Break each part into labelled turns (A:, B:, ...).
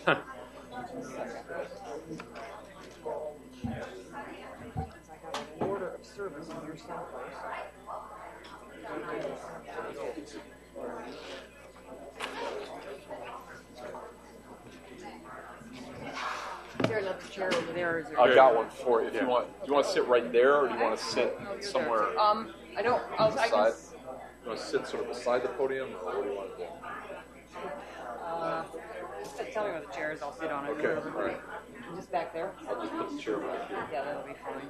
A: I got an order of service in your someplace. Is there another chair over there? Or is there
B: I got one for you. If you want, do you want to sit right there, or do you want to sit somewhere?
A: I don't. I can.
B: You want to sit sort of beside the podium, or what do you want to do?
A: Just tell me where the chair is. I'll sit on it.
B: Okay. All right.
A: Just back there.
B: I'll just put the chair back here.
A: Yeah, that'll be fine.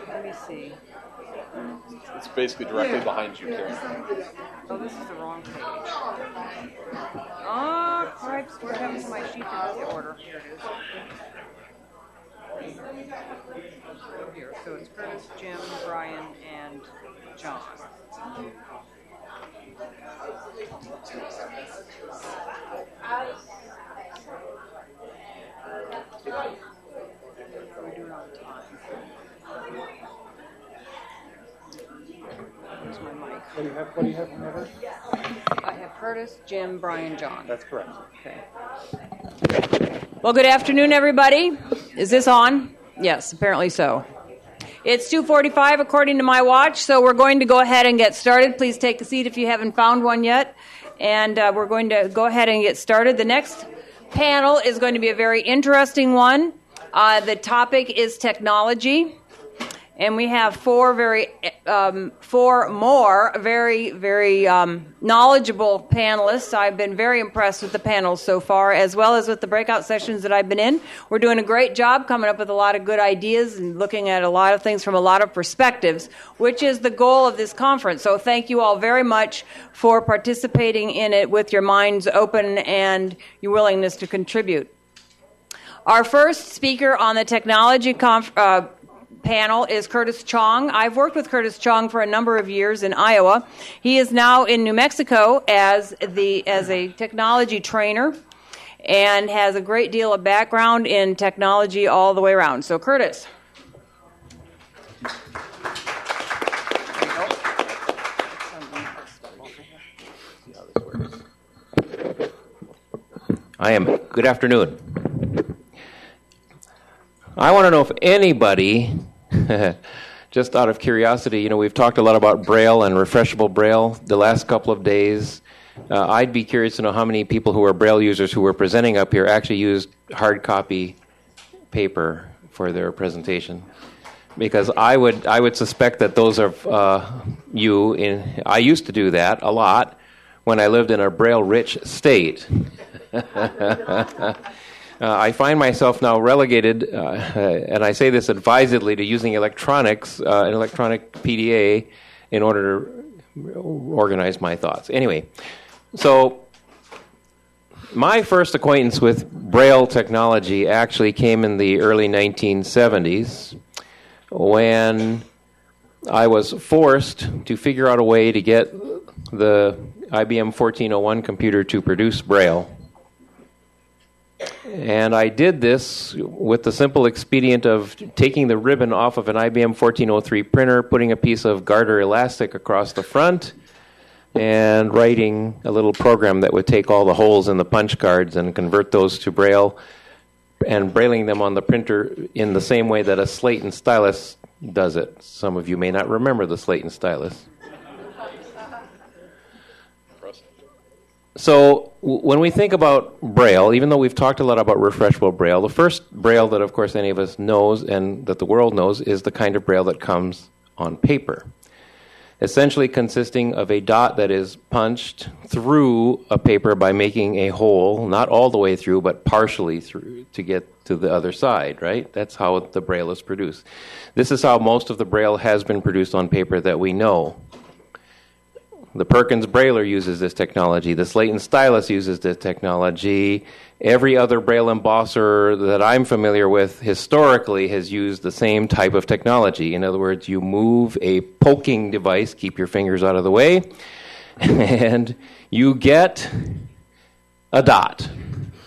A: Let me see.
B: It's basically directly behind you, Karen.
A: Oh, this is the wrong page. Oh, cripes. What happened to my sheet that has the order? Here it is. Here. So it's Curtis, Jim, Brian, and John. We're doing all the time. Where's my mic?
C: What do you have from others?
A: I have Curtis, Jim, Brian, John.
C: That's correct.
A: Okay. Well, good afternoon, everybody. Is this on? Yes, apparently so. It's 2:45 according to my watch, so we're going to go ahead and get started. Please take a seat if you haven't found one yet. And we're going to go ahead and get started. The next panel is going to be a very interesting one. The topic is technology. And we have four more very knowledgeable panelists. I've been very impressed with the panels so far, as well as with the breakout sessions that I've been in. We're doing a great job coming up with a lot of good ideas and looking at a lot of things from a lot of perspectives, which is the goal of this conference. So thank you all very much for participating in it with your minds open and your willingness to contribute. Our first speaker on the technology panel is Curtis Chong. I've worked with Curtis Chong for a number of years in Iowa. He is now in New Mexico as a technology trainer and has a great deal of background in technology all the way around. So, Curtis.
D: Good afternoon. I want to know if anybody, just out of curiosity, we've talked a lot about Braille and Refreshable Braille the last couple of days. I'd be curious to know how many people who are Braille users who were presenting up here actually used hard copy paper for their presentation. Because I would suspect that those of I used to do that a lot when I lived in a Braille-rich state. I find myself now relegated, and I say this advisedly, to using electronics, an electronic PDA, in order to organize my thoughts. Anyway, so my first acquaintance with Braille technology actually came in the early 1970s when I was forced to figure out a way to get the IBM 1401 computer to produce Braille. And I did this with the simple expedient of taking the ribbon off of an IBM 1403 printer, putting a piece of garter elastic across the front, and writing a little program that would take all the holes in the punch cards and convert those to Braille, and brailing them on the printer in the same way that a slate and stylus does it. Some of you may not remember the slate and stylus. So when we think about Braille, even though we've talked a lot about Refreshable Braille, the first Braille that, of course, any of us knows and that the world knows is the kind of Braille that comes on paper, essentially consisting of a dot that is punched through a paper by making a hole, not all the way through, but partially through to get to the other side, right? That's how the Braille is produced. This is how most of the Braille has been produced on paper that we know. The Perkins Brailler uses this technology. The Slate and Stylus uses this technology. Every other Braille embosser that I'm familiar with historically has used the same type of technology. In other words, you move a poking device, keep your fingers out of the way, and you get a dot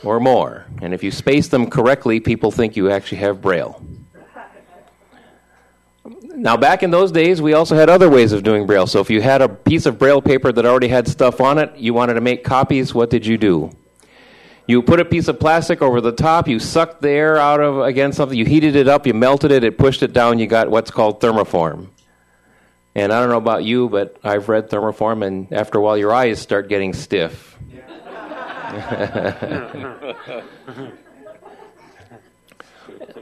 D: or more. And if you space them correctly, people think you actually have Braille. Now, back in those days, we also had other ways of doing Braille. So if you had a piece of Braille paper that already had stuff on it, you wanted to make copies, what did you do? You put a piece of plastic over the top, you sucked the air out of, again, something, you heated it up, you melted it, it pushed it down, you got what's called thermoform. And I don't know about you, but I've read thermoform, and after a while your eyes start getting stiff.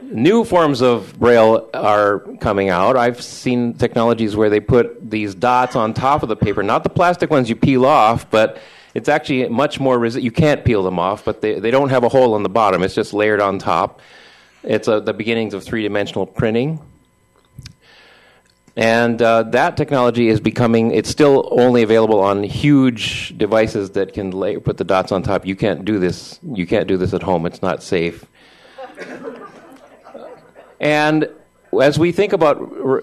D: New forms of Braille are coming out. I've seen technologies where they put these dots on top of the paper, not the plastic ones you peel off, but it's actually much more you can't peel them off, but they don't have a hole in the bottom. It's just layered on top. It's the beginnings of three-dimensional printing. And that technology is it's still only available on huge devices that can put the dots on top. You can't do this. You can't do this at home. It's not safe. And as we think about,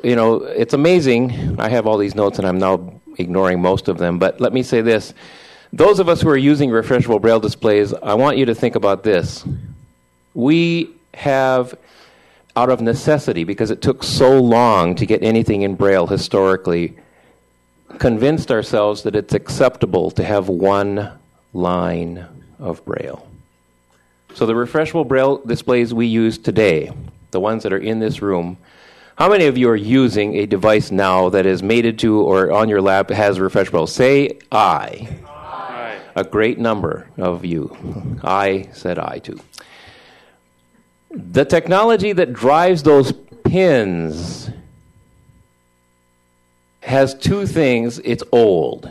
D: it's amazing. I have all these notes, and I'm now ignoring most of them. But let me say this. Those of us who are using refreshable Braille displays, I want you to think about this. We have, out of necessity, because it took so long to get anything in Braille historically, convinced ourselves that it's acceptable to have one line of Braille. So the refreshable Braille displays we use today, the ones that are in this room, how many of you are using a device now that is mated to or on your lap has refreshable? Say I. Aye. A great number of you. I said I too. The technology that drives those pins has two things. It's old.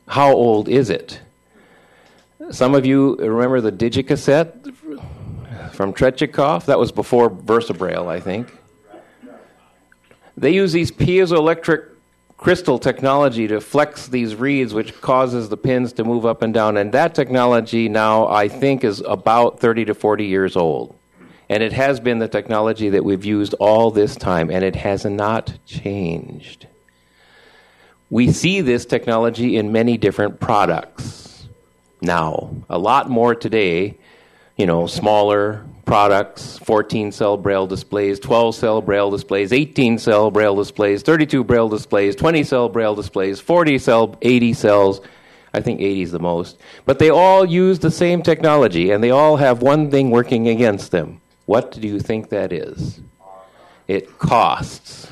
D: How old is it? Some of you remember the Digicassette from Tretyakov? That was before VersaBraille, I think. They use these piezoelectric crystal technology to flex these reeds, which causes the pins to move up and down. And that technology now, I think, is about 30 to 40 years old. And it has been the technology that we've used all this time, and it has not changed. We see this technology in many different products now. A lot more today, smaller products, 14-cell Braille displays, 12-cell Braille displays, 18-cell Braille displays, 32 Braille displays, 20-cell Braille displays, 40-cell, 80 cells. I think 80 is the most. But they all use the same technology, and they all have one thing working against them. What do you think that is? It costs.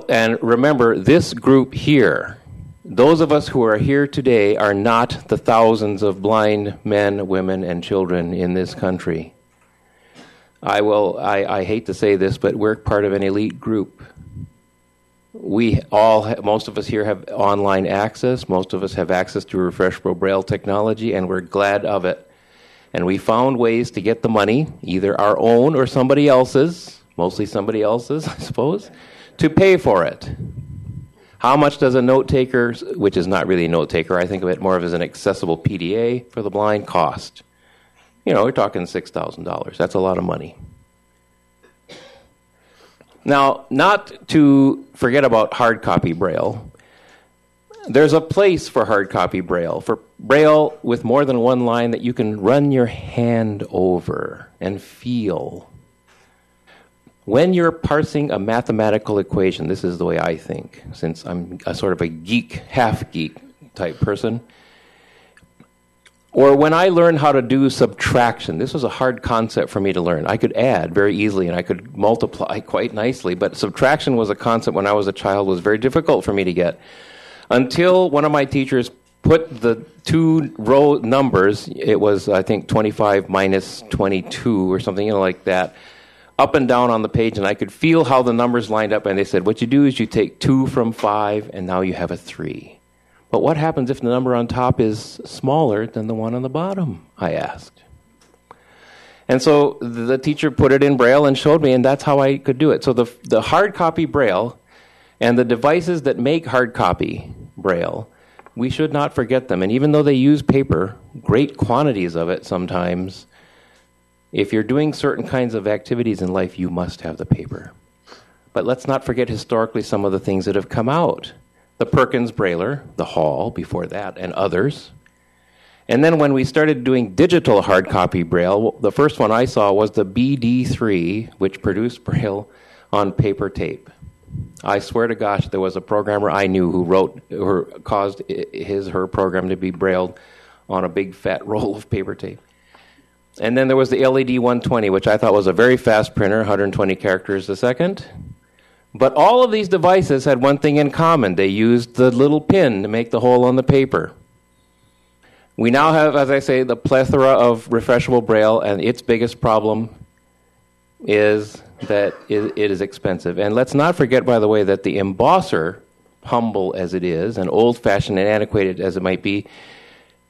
D: And remember, this group here, those of us who are here today are not the thousands of blind men, women, and children in this country. I hate to say this, but we're part of an elite group. Most of us here have online access. Most of us have access to refreshable Braille technology, and we're glad of it. And we found ways to get the money, either our own or somebody else's, mostly somebody else's, I suppose, to pay for it. How much does a note taker, which is not really a note taker, I think of it more of as an accessible PDA for the blind, cost? We're talking $6,000. That's a lot of money. Now, not to forget about hardcopy Braille, there's a place for hardcopy Braille, for Braille with more than one line that you can run your hand over and feel. When you're parsing a mathematical equation, this is the way I think, since I'm a sort of a geek, half-geek type person, or when I learned how to do subtraction, this was a hard concept for me to learn. I could add very easily and I could multiply quite nicely, but subtraction was a concept when I was a child, was very difficult for me to get. Until one of my teachers put the two row numbers, it was, I think, 25 minus 22 or something like that, up and down on the page, and I could feel how the numbers lined up, and they said, what you do is you take 2 from 5, and now you have a 3. But what happens if the number on top is smaller than the one on the bottom, I asked. And so the teacher put it in Braille and showed me, and that's how I could do it. So the hard copy Braille and the devices that make hard copy Braille, we should not forget them. And even though they use paper, great quantities of it sometimes, if you're doing certain kinds of activities in life, you must have the paper. But let's not forget historically some of the things that have come out. The Perkins Brailler, the Hall before that, and others. And then when we started doing digital hard copy Braille, the first one I saw was the BD3, which produced Braille on paper tape. I swear to gosh, there was a programmer I knew who wrote or caused her program to be brailled on a big fat roll of paper tape. And then there was the LED 120, which I thought was a very fast printer, 120 characters a second. But all of these devices had one thing in common. They used the little pin to make the hole on the paper. We now have, as I say, the plethora of refreshable Braille, and its biggest problem is that it is expensive. And let's not forget, by the way, that the embosser, humble as it is, and old-fashioned and antiquated as it might be,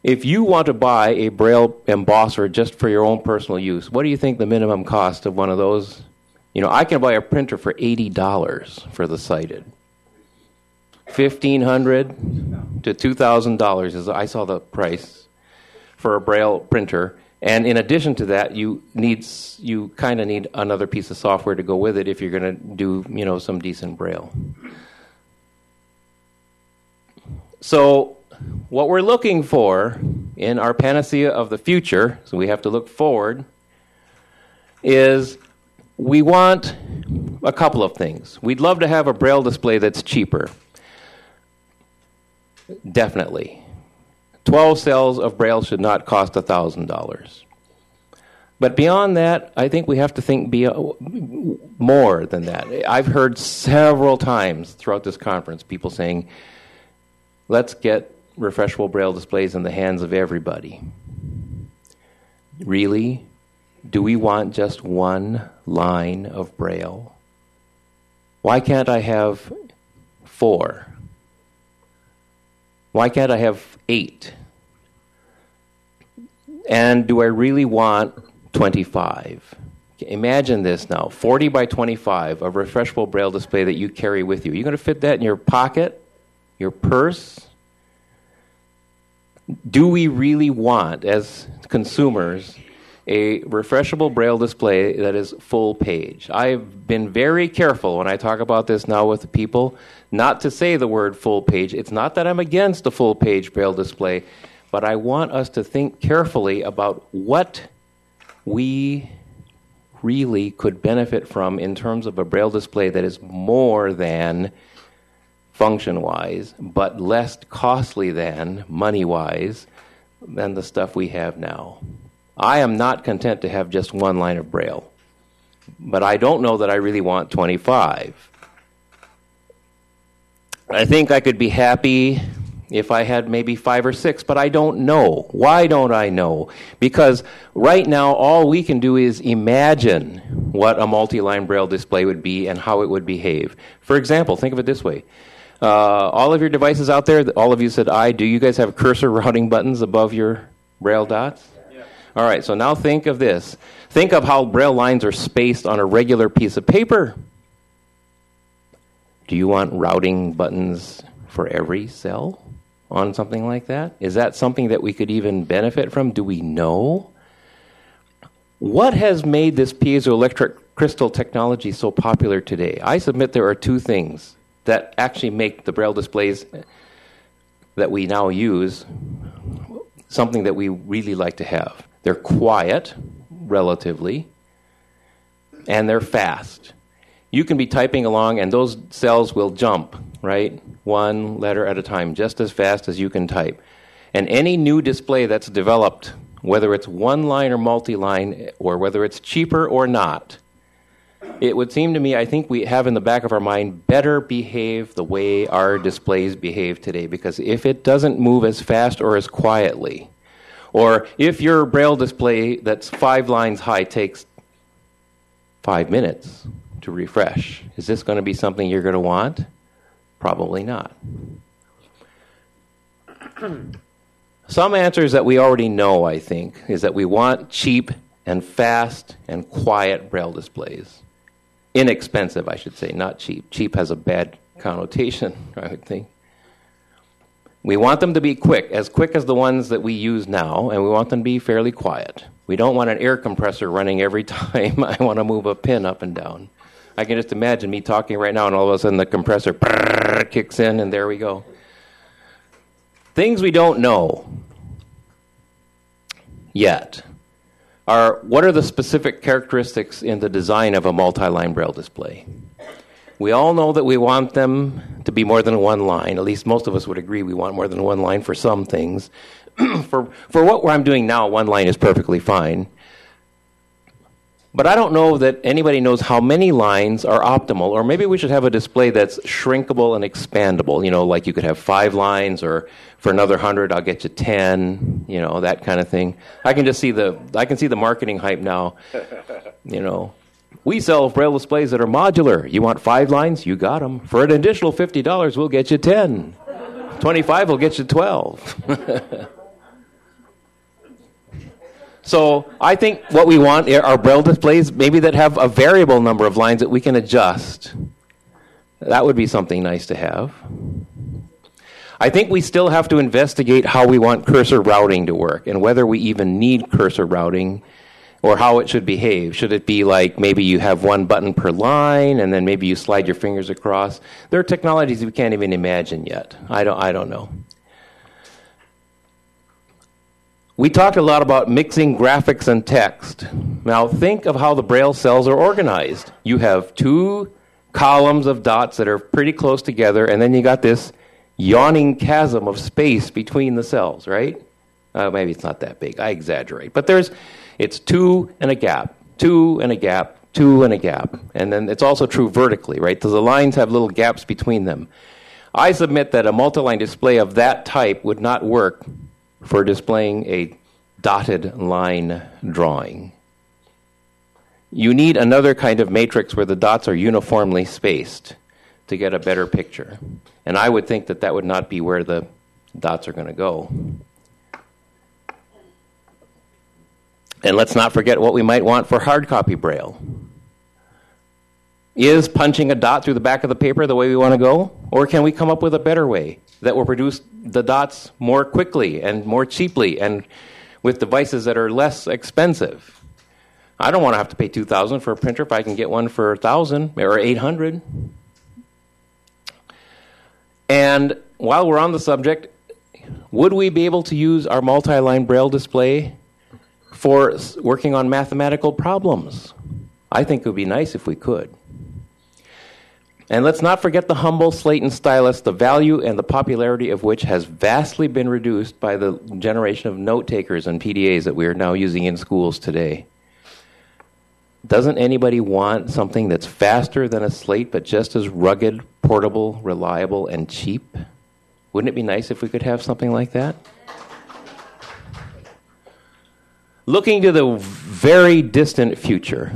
D: if you want to buy a Braille embosser just for your own personal use, what do you think the minimum cost of one of those? You know, I can buy a printer for $80 for the sighted. $1,500 to $2,000 is, I saw the price for a Braille printer. And in addition to that, you kind of need another piece of software to go with it if you're going to do, you know, some decent Braille. So what we're looking for in our panacea of the future, so we have to look forward, is we want a couple of things. We'd love to have a Braille display that's cheaper. Definitely. 12 cells of Braille should not cost $1,000. But beyond that, I think we have to think more than that. I've heard several times throughout this conference people saying, let's get refreshable Braille displays in the hands of everybody. Really? Do we want just one line of Braille? Why can't I have 4? Why can't I have 8? And do I really want 25? Imagine this now, 40 by 25, a refreshable Braille display that you carry with you. Are you going to fit that in your pocket, your purse? Do we really want, as consumers, a refreshable Braille display that is full page? I've been very careful when I talk about this now with people not to say the word full page. It's not that I'm against a full page Braille display, but I want us to think carefully about what we really could benefit from in terms of a Braille display that is more than function-wise, but less costly than, money-wise, than the stuff we have now. I am not content to have just one line of Braille, but I don't know that I really want 25. I think I could be happy if I had maybe 5 or 6, but I don't know. Why don't I know? Because right now all we can do is imagine what a multi-line Braille display would be and how it would behave. For example, think of it this way. All of your devices out there, all of you said aye, do you guys have cursor routing buttons above your Braille dots? Yeah. All right, so now think of this. Think of how Braille lines are spaced on a regular piece of paper. Do you want routing buttons for every cell on something like that? Is that something that we could even benefit from? Do we know? What has made this piezoelectric crystal technology so popular today? I submit there are 2 things that actually make the Braille displays that we now use something that we really like to have. They're quiet, relatively, and they're fast. You can be typing along and those cells will jump, right? 1 letter at a time, just as fast as you can type. And any new display that's developed, whether it's one line or multi-line, or whether it's cheaper or not, it would seem to me, I think we have in the back of our mind, better behave the way our displays behave today. Because if it doesn't move as fast or as quietly, or if your Braille display that's 5 lines high takes 5 minutes to refresh, is this going to be something you're going to want? Probably not. Some answers that we already know, I think, is that we want cheap and fast and quiet Braille displays. Inexpensive, I should say, not cheap. Cheap has a bad connotation, I would think. We want them to be quick as the ones that we use now, and we want them to be fairly quiet. We don't want an air compressor running every time I want to move a pin up and down. I can just imagine me talking right now, and all of a sudden the compressor kicks in, and there we go. Things we don't know yet are, what are the specific characteristics in the design of a multi-line Braille display? We all know that we want them to be more than one line. At least most of us would agree we want more than one line for some things. For what I'm doing now, one line is perfectly fine. But I don't know that anybody knows how many lines are optimal, or maybe we should have a display that's shrinkable and expandable. You know, like you could have 5 lines, or for another 100, I'll get you 10. You know, that kind of thing. I can see the marketing hype now. You know, we sell Braille displays that are modular. You want 5 lines? You got them. For an additional $50, we'll get you 10. 25 will get you 12. So I think what we want are Braille displays maybe that have a variable number of lines that we can adjust. That would be something nice to have. I think we still have to investigate how we want cursor routing to work and whether we even need cursor routing or how it should behave. Should it be like maybe you have 1 button per line and then maybe you slide your fingers across? There are technologies we can't even imagine yet. I don't know. We talked a lot about mixing graphics and text. Now think of how the Braille cells are organized. You have 2 columns of dots that are pretty close together, and then you got this yawning chasm of space between the cells, right? Maybe it's not that big. I exaggerate. But it's 2 and a gap, 2 and a gap, 2 and a gap. And then it's also true vertically, right? So the lines have little gaps between them. I submit that a multi-line display of that type would not work for displaying a dotted line drawing. You need another kind of matrix where the dots are uniformly spaced to get a better picture. And I would think that that would not be where the dots are going to go. And let's not forget what we might want for hardcopy Braille. Is punching a dot through the back of the paper the way we want to go? Or can we come up with a better way that will produce the dots more quickly and more cheaply and with devices that are less expensive? I don't want to have to pay $2,000 for a printer if I can get one for $1,000 or $800. And while we're on the subject, would we be able to use our multi-line Braille display for working on mathematical problems? I think it would be nice if we could. And let's not forget the humble slate and stylus, the value and the popularity of which has vastly been reduced by the generation of note takers and PDAs that we are now using in schools today. Doesn't anybody want something that's faster than a slate but just as rugged, portable, reliable, and cheap? Wouldn't it be nice if we could have something like that? Looking to the very distant future.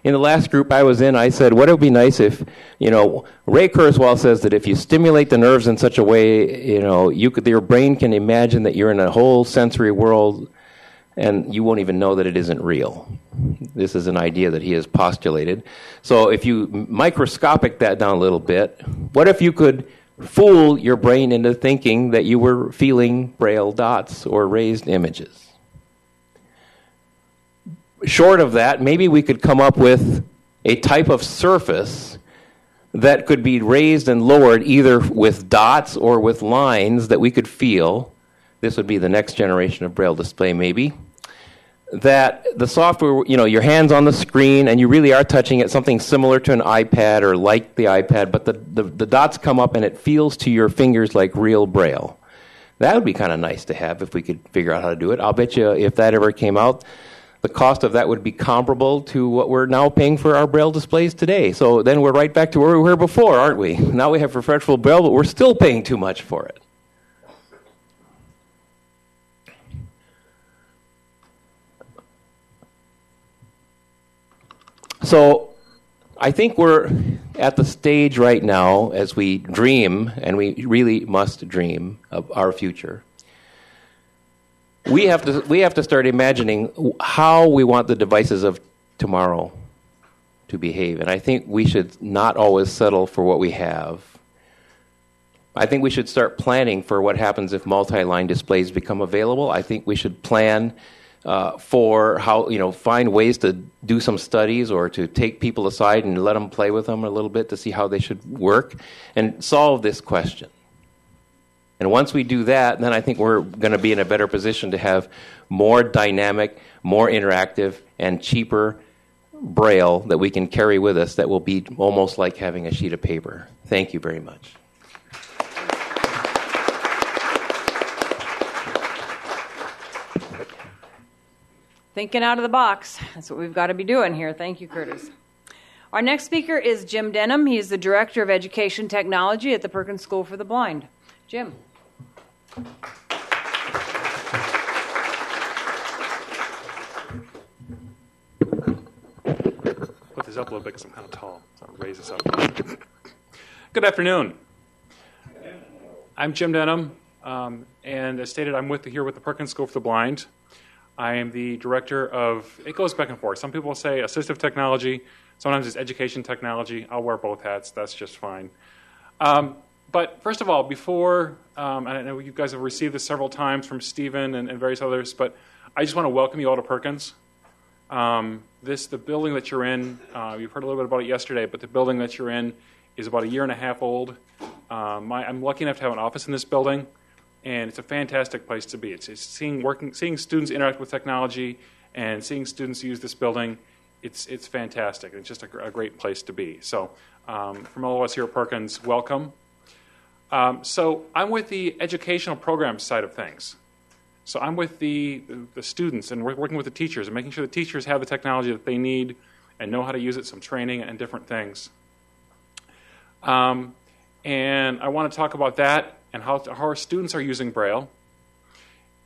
D: In the last group I was in, I said, what would be nice if, Ray Kurzweil says that if you stimulate the nerves in such a way, your brain can imagine that you're in a whole sensory world and you won't even know that it isn't real. This is an idea that he has postulated. So if you microscopic that down a little bit, what if you could fool your brain into thinking that you were feeling Braille dots or raised images? Short of that, maybe we could come up with a type of surface that could be raised and lowered either with dots or with lines that we could feel. This would be the next generation of Braille display maybe. That the software, your hand's on the screen and you really are touching it, something similar to an iPad or like the iPad, but the dots come up and it feels to your fingers like real Braille. That would be kind of nice to have if we could figure out how to do it. I'll bet you if that ever came out, the cost of that would be comparable to what we're now paying for our Braille displays today. So then we're right back to where we were before, aren't we? Now we have Refreshable Braille, but we're still paying too much for it. So I think we're at the stage right now as we dream, and we really must dream of our future. We have to start imagining how we want the devices of tomorrow to behave. And I think we should not always settle for what we have. I think we should start planning for what happens if multi-line displays become available. I think we should plan for how, find ways to do some studies or to take people aside and let them play with them a little bit to see how they should work and solve this question. And once we do that, then I think we're going to be in a better position to have more dynamic, more interactive, and cheaper Braille that we can carry with us that will be almost like having a sheet of paper. Thank you very much.
A: Thinking out of the box. That's what we've got to be doing here. Thank you, Curtis. Our next speaker is Jim Denham. He is the Director of Education Technology at the Perkins School for the Blind. Jim.
C: Put this up a little bit because I'm kind of tall, so I'll raise this up. Good afternoon. I'm Jim Denham, and as stated, I'm here with the Perkins School for the Blind. I am the director of, it goes back and forth. Some people say assistive technology, sometimes it's education technology. I'll wear both hats, that's just fine. But first of all, before, I know you guys have received this several times from Stephen and various others, but I just want to welcome you all to Perkins. The building that you're in, you've heard a little bit about it yesterday, but the building that you're in is about 1.5 years old. I'm lucky enough to have an office in this building, and it's a fantastic place to be. It's seeing students interact with technology and seeing students use this building. It's fantastic. It's just a great place to be. So from all of us here at Perkins, welcome. So I'm with the educational programs side of things. So I'm with the students and working with the teachers and making sure the teachers have the technology that they need and know how to use it, some training and different things. And I want to talk about that and how our students are using Braille.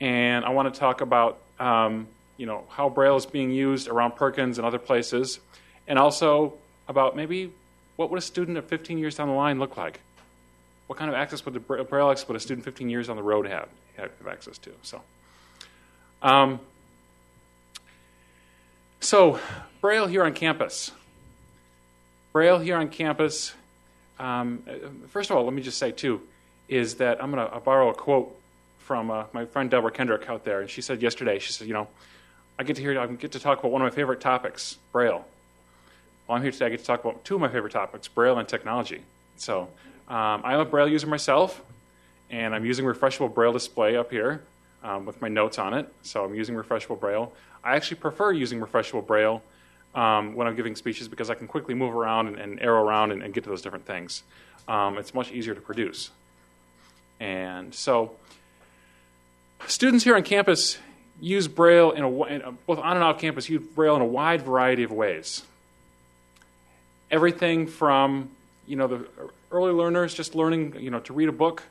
C: And I want to talk about how Braille is being used around Perkins and other places, and also about maybe what would a student of 15 years down the line look like? What kind of access would the Braille access would a student 15 years on the road have access to? So Braille here on campus. Braille here on campus. First of all, let me just say too, is that I'm going to borrow a quote from my friend Deborah Kendrick out there, and she said yesterday. She said, I get to talk about one of my favorite topics, Braille. Well, I'm here today. I get to talk about two of my favorite topics, Braille and technology. So I'm a Braille user myself, and I'm using Refreshable Braille display up here with my notes on it. So I'm using Refreshable Braille. I actually prefer using Refreshable Braille when I'm giving speeches because I can quickly move around and arrow around and get to those different things. It's much easier to produce. And so students here on campus use Braille both on and off campus, use Braille in a wide variety of ways. Everything from the early learners just learning to read a book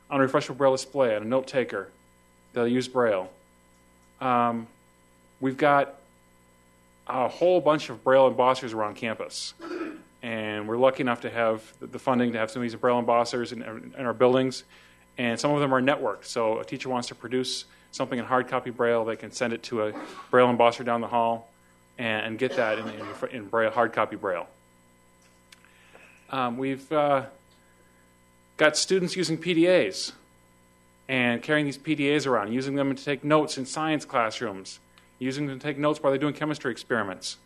C: on a Refreshable Braille display and a note taker. They'll use Braille. We've got a whole bunch of Braille embossers around campus, and we're lucky enough to have the funding to have some of these Braille embossers in our buildings, and some of them are networked. So a teacher wants to produce something in Hardcopy Braille, they can send it to a Braille embosser down the hall and get that in Braille, Hardcopy Braille. We've got students using PDAs and carrying these PDAs around, using them to take notes in science classrooms, using them to take notes while they're doing chemistry experiments.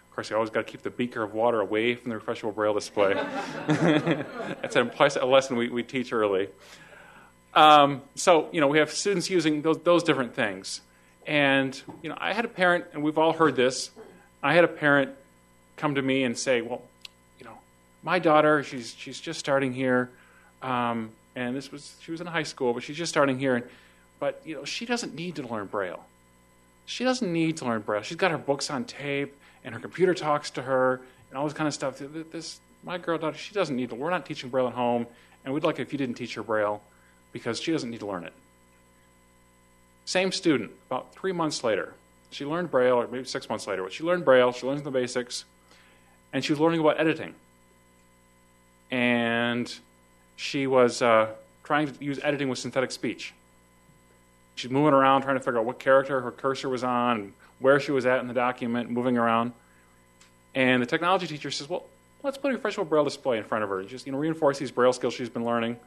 C: Of course, you always got to keep the beaker of water away from the Refreshable Braille display. That's a lesson we teach early. So we have students using those different things. And, I had a parent, and we've all heard this, I had a parent come to me and say, well, my daughter, she's just starting here, and she was in high school, but she's just starting here, but she doesn't need to learn Braille. She doesn't need to learn Braille. She's got her books on tape, and her computer talks to her, and all this kind of stuff. My daughter, she doesn't need to. We're not teaching Braille at home, and we'd like it if you didn't teach her Braille, because she doesn't need to learn it. Same student, about 3 months later, she learned Braille, or maybe 6 months later, but she learned Braille, she learned the basics, and she was learning about editing. And she was trying to use editing with synthetic speech. She's moving around, trying to figure out what character her cursor was on, and where she was at in the document, moving around. And the technology teacher says, well, let's put a Refreshable Braille display in front of her and just reinforce these Braille skills she's been learning.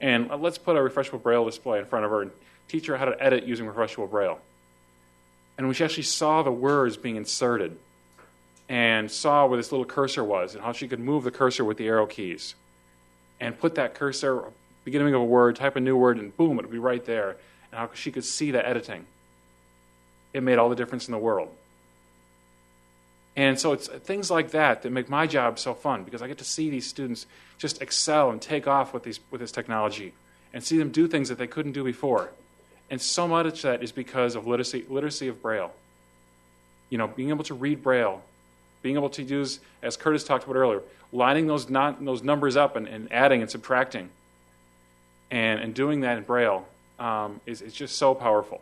C: And let's put a Refreshable Braille display in front of her and teach her how to edit using Refreshable Braille. And when she actually saw the words being inserted and saw where this little cursor was and how she could move the cursor with the arrow keys and put that cursor, beginning of a word, type a new word, and boom, it would be right there. And how she could see that editing. It made all the difference in the world. And so it's things like that that make my job so fun, because I get to see these students just excel and take off with this technology and see them do things that they couldn't do before. And so much of that is because of literacy of Braille. Being able to read Braille, being able to use, as Curtis talked about earlier, lining those numbers up and adding and subtracting, and doing that in Braille is just so powerful.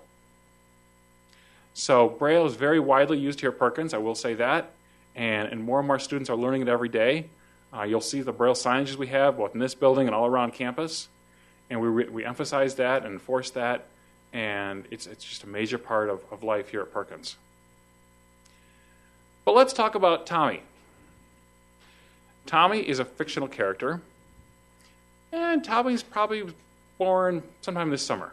C: So Braille is very widely used here at Perkins, I will say that, and more students are learning it every day. You'll see the Braille signages we have, both in this building and all around campus, and we emphasize that and enforce that, and it's just a major part of life here at Perkins. But let's talk about Tommy. Tommy is a fictional character, and Tommy's probably born sometime this summer.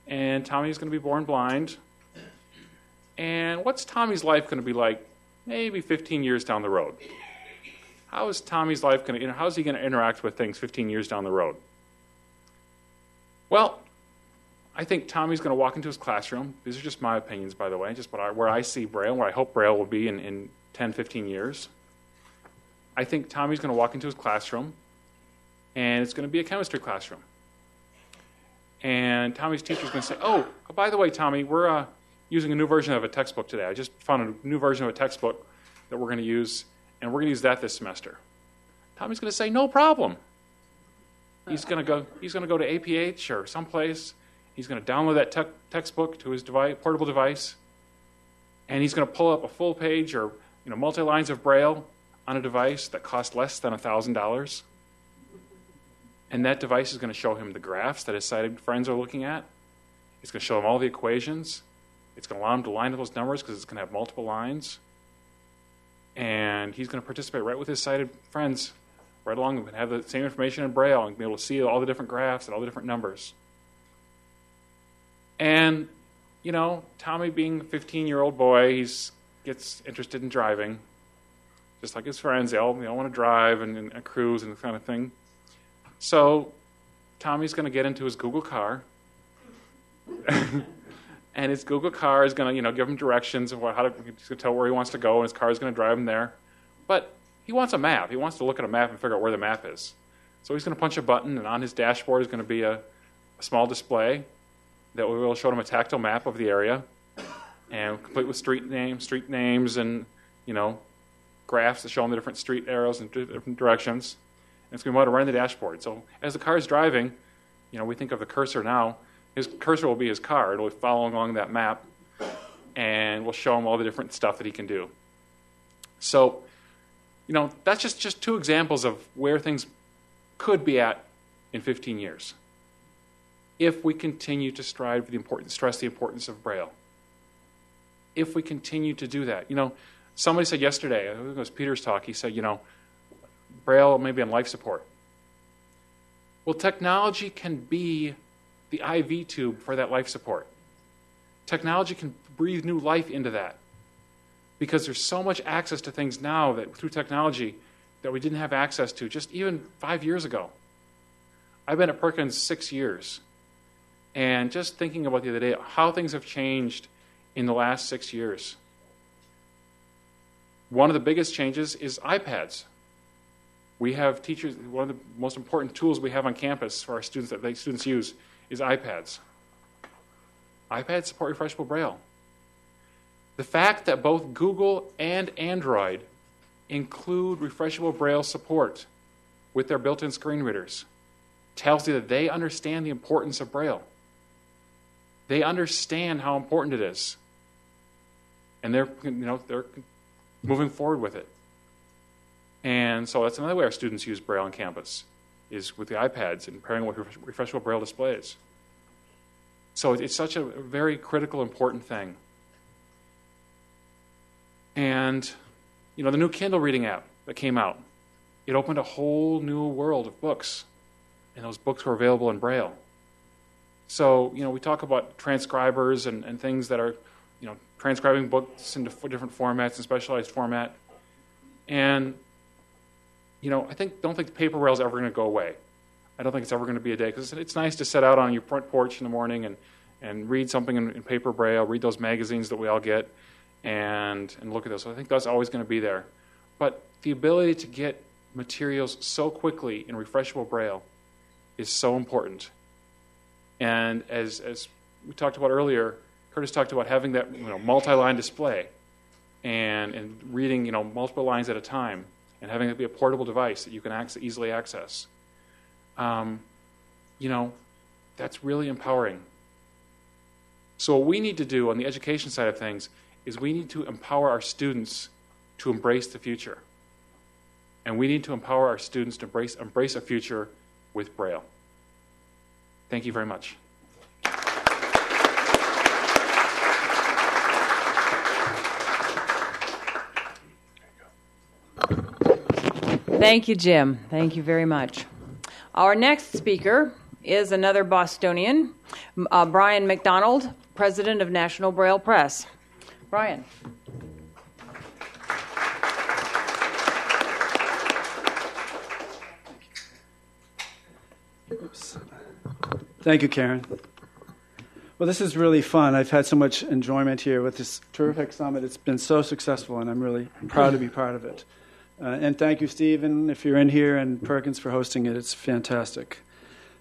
C: And Tommy's going to be born blind. And what's Tommy's life going to be like maybe 15 years down the road? How is Tommy's life going to, how's he going to interact with things 15 years down the road? Well, I think Tommy's going to walk into his classroom. These are just my opinions, by the way, just where I see Braille, where I hope Braille will be in 10, 15 years. I think Tommy's going to walk into his classroom, and it's going to be a chemistry classroom. And Tommy's teacher's going to say, oh, by the way, Tommy, we're using a new version of a textbook today. I just found a new version of a textbook that we're going to use, and we're going to use that this semester. Tommy's going to say, no problem. He's going to go to APH or someplace. He's going to download that textbook to his portable device, and he's going to pull up a full page or multi-lines of Braille on a device that costs less than $1,000. And that device is going to show him the graphs that his sighted friends are looking at. It's going to show him all the equations. It's going to allow him to line up those numbers because it's going to have multiple lines. And he's going to participate right with his sighted friends, right along and have the same information in Braille and be able to see all the different graphs and all the different numbers. And, Tommy being a 15-year-old boy, he gets interested in driving. Just like his friends, they all want to drive and cruise and that kind of thing. So Tommy's going to get into his Google car, and his Google car is going to, give him directions of he's going to tell where he wants to go, and his car is going to drive him there. But he wants a map. He wants to look at a map and figure out where the map is. So he's going to punch a button, and on his dashboard is going to be a small display that will show him a tactile map of the area, and complete with street names, and graphs that show him the different street arrows and different directions. And it's going to be right in the dashboard. So as the car is driving, we think of the cursor now. His cursor will be his car. It will follow along that map, and we'll show him all the different stuff that he can do. So, that's just two examples of where things could be at in 15 years. If we continue to stress the importance of Braille. If we continue to do that. Somebody said yesterday, I think it was Peter's talk, he said, Braille may be on life support. Well, technology can be the IV tube for that life support. Technology can breathe new life into that, because there's so much access to things now that through technology that we didn't have access to just even 5 years ago. I've been at Perkins 6 years, and just thinking about the other day how things have changed in the last 6 years. One of the biggest changes is iPads. We have teachers, one of the most important tools we have on campus for our students that students use is iPads. iPads support Refreshable Braille. The fact that both Google and Android include Refreshable Braille support with their built-in screen readers tells you that they understand the importance of Braille. They understand how important it is. And they're moving forward with it. And so that's another way our students use Braille on campus, is with the iPads and pairing with Refreshable Braille displays. So it's such a very critical, important thing. And, the new Kindle reading app that came out, it opened a whole new world of books. And those books were available in Braille. So, we talk about transcribers and things that are, transcribing books into different formats and specialized format. And, I don't think the paper Braille is ever going to go away. I don't think it's ever going to be a day, because it's nice to sit out on your front porch in the morning and read something in paper Braille, read those magazines that we all get, and look at those. So I think that's always going to be there. But the ability to get materials so quickly in Refreshable Braille is so important. And as we talked about earlier, Curtis talked about having that multi-line display and reading multiple lines at a time and having it be a portable device that you can easily access. That's really empowering. So what we need to do on the education side of things is we need to empower our students to embrace the future. And we need to empower our students to embrace a future with Braille. Thank you very much.
A: Thank you, Jim. Thank you very much. Our next speaker is another Bostonian, Brian Mcdonald, president of National Braille Press. Brian.
E: Oops. Thank you, Karen. Well, this is really fun. I've had so much enjoyment here with this terrific summit. It's been so successful, and I'm really proud to be part of it. And thank you, Stephen, if you're in here, and Perkins for hosting it. It's fantastic.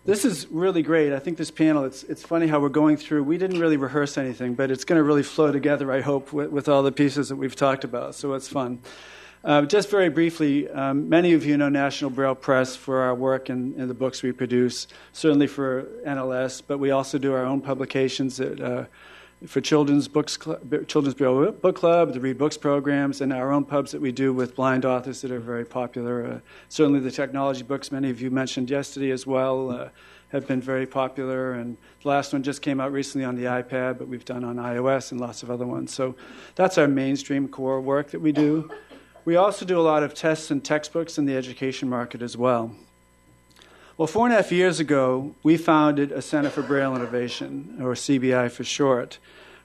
E: This is really great. I think this panel, it's funny how we're going through. We didn't really rehearse anything, but it's going to really flow together, I hope, with all the pieces that we've talked about. So it's fun. Just very briefly, many of you know National Braille Press for our work in the books we produce, certainly for NLS, but we also do our own publications for Children's Braille Book Club, the Read Books programs, and our own pubs that we do with blind authors that are very popular. Certainly the technology books, many of you mentioned yesterday as well, have been very popular. And the last one just came out recently on the iPad, but we've done on iOS and lots of other ones. So that's our mainstream core work that we do. We also do a lot of tests and textbooks in the education market as well. Well, 4.5 years ago, we founded a Center for Braille Innovation, or CBI for short,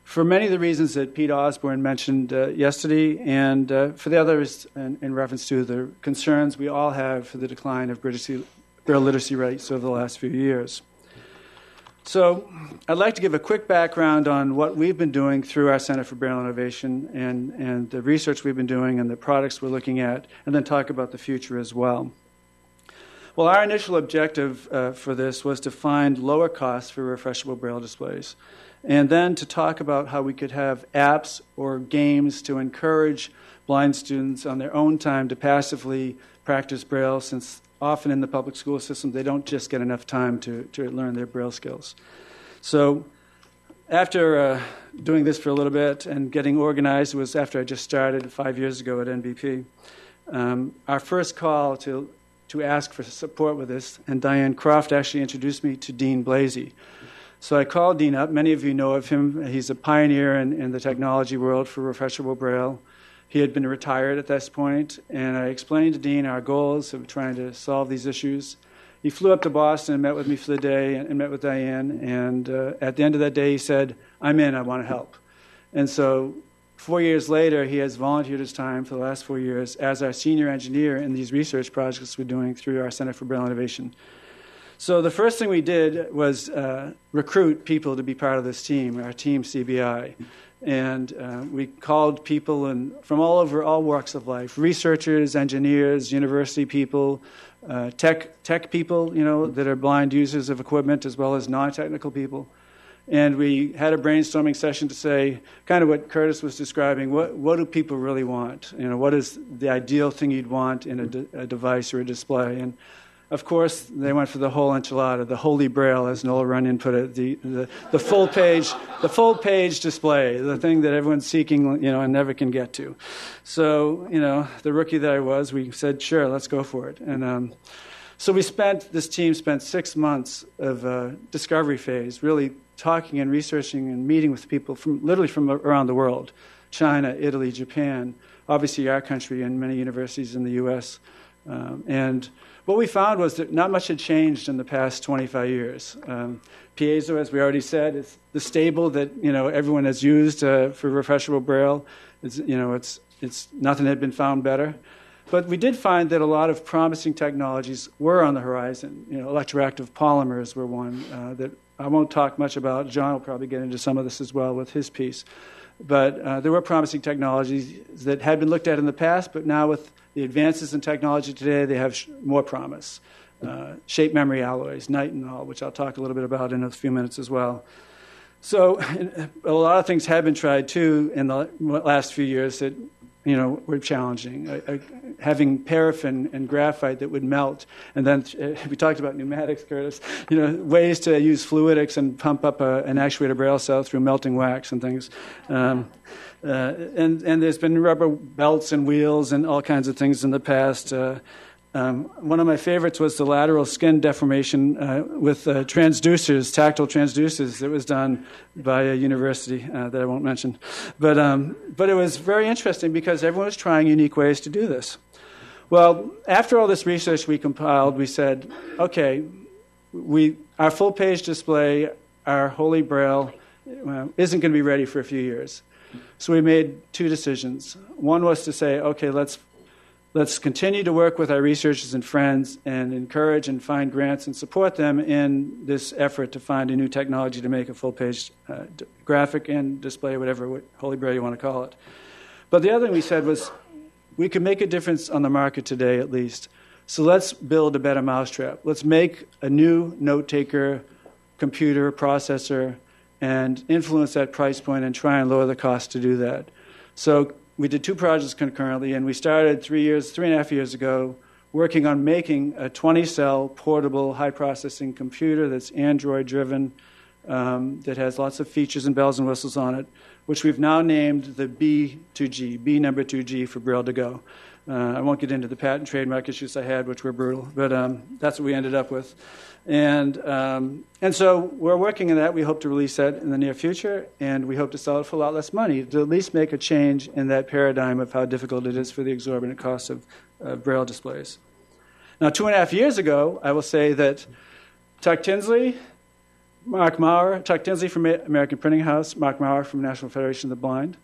E: for many of the reasons that Pete Osborne mentioned yesterday, and for the others in reference to the concerns we all have for the decline of Braille literacy rates over the last few years. So I'd like to give a quick background on what we've been doing through our Center for Braille Innovation and the research we've been doing and the products we're looking at, and then talk about the future as well. Well, our initial objective for this was to find lower costs for refreshable Braille displays, and then to talk about how we could have apps or games to encourage blind students on their own time to passively practice Braille, since often in the public school system they don't just get enough time to learn their Braille skills. So after doing this for a little bit and getting organized, it was after I just started 5 years ago at NBP, our first call to ask for support with this, and Diane Croft actually introduced me to Dean Blasey. So I called Dean up. Many of you know of him. He's a pioneer in the technology world for refreshable Braille. He had been retired at this point, and I explained to Dean our goals of trying to solve these issues. He flew up to Boston and met with me for the day and met with Diane, and at the end of that day he said, "I'm in, I want to help." And so 4 years later, he has volunteered his time for the last 4 years as our senior engineer in these research projects we're doing through our Center for Braille Innovation. So the first thing we did was recruit people to be part of this team, our team CBI. And we called people from all over, all walks of life, researchers, engineers, university people, tech people, that are blind users of equipment, as well as non-technical people. And we had a brainstorming session to say, kind of what Curtis was describing, what do people really want? What is the ideal thing you'd want in a device or a display? And of course, they went for the whole enchilada, the Holy Braille, as Noel Runyon put it, the full page display, the thing that everyone's seeking, and never can get to. So, the rookie that I was, we said, sure, let's go for it. And so this team spent 6 months of discovery phase, really talking and researching and meeting with people literally from around the world, China, Italy, Japan, obviously our country, and many universities in the U.S. And what we found was that not much had changed in the past 25 years. Piezo, as we already said, is the stable that everyone has used for refreshable Braille. It's nothing had been found better. But we did find that a lot of promising technologies were on the horizon. Electroactive polymers were one that I won't talk much about. John will probably get into some of this as well with his piece. but there were promising technologies that had been looked at in the past, but now with the advances in technology today, they have more promise. Shape memory alloys, Nitinol, which I'll talk a little bit about in a few minutes as well. So a lot of things have been tried, too, in the last few years that were challenging. Having paraffin and graphite that would melt, and then we talked about pneumatics, Curtis. Ways to use fluidics and pump up an actuator braille cell through melting wax and things. And there's been rubber belts and wheels and all kinds of things in the past. One of my favorites was the lateral skin deformation with transducers, tactile transducers that was done by a university that I won't mention. But it was very interesting because everyone was trying unique ways to do this. Well, after all this research we compiled, we said, okay, our full-page display, our Holy Braille, isn't going to be ready for a few years. So we made two decisions. One was to say, okay, let's continue to work with our researchers and friends and encourage and find grants and support them in this effort to find a new technology to make a full-page graphic and display, whatever Holy Braille you want to call it. But the other thing we said was we could make a difference on the market today at least. So let's build a better mousetrap. Let's make a new note-taker, computer, processor, and influence that price point and try and lower the cost to do that. So we did two projects concurrently, and we started 3.5 years ago, working on making a 20-cell portable high-processing computer that's Android-driven, that has lots of features and bells and whistles on it, which we've now named the B2G, B number 2G for Braille to Go. I won't get into the patent trademark issues I had, which were brutal, but that's what we ended up with. And so we're working on that. We hope to release that in the near future, and we hope to sell it for a lot less money to at least make a change in that paradigm of how difficult it is for the exorbitant cost of Braille displays. Now, 2.5 years ago, I will say that Tuck Tinsley from American Printing House, Mark Maurer from National Federation of the Blind,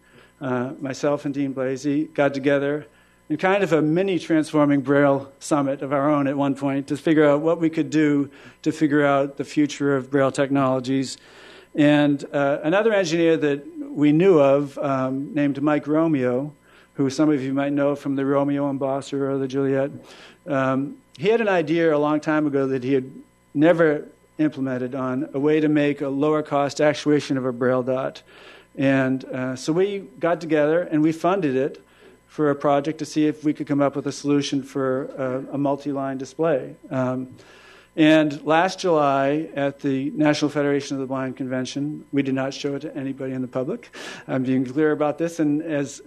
E: myself and Dean Blasey got together in kind of a mini transforming Braille summit of our own at one point to figure out what we could do to figure out the future of Braille technologies. And another engineer that we knew of, named Mike Romeo, who some of you might know from the Romeo embosser or the Juliet, he had an idea a long time ago that he had never implemented on a way to make a lower cost actuation of a Braille dot. And so we got together and we funded it for a project to see if we could come up with a solution for a multi-line display. And last July at the National Federation of the Blind Convention, we did not show it to anybody in the public. I'm being clear about this, and as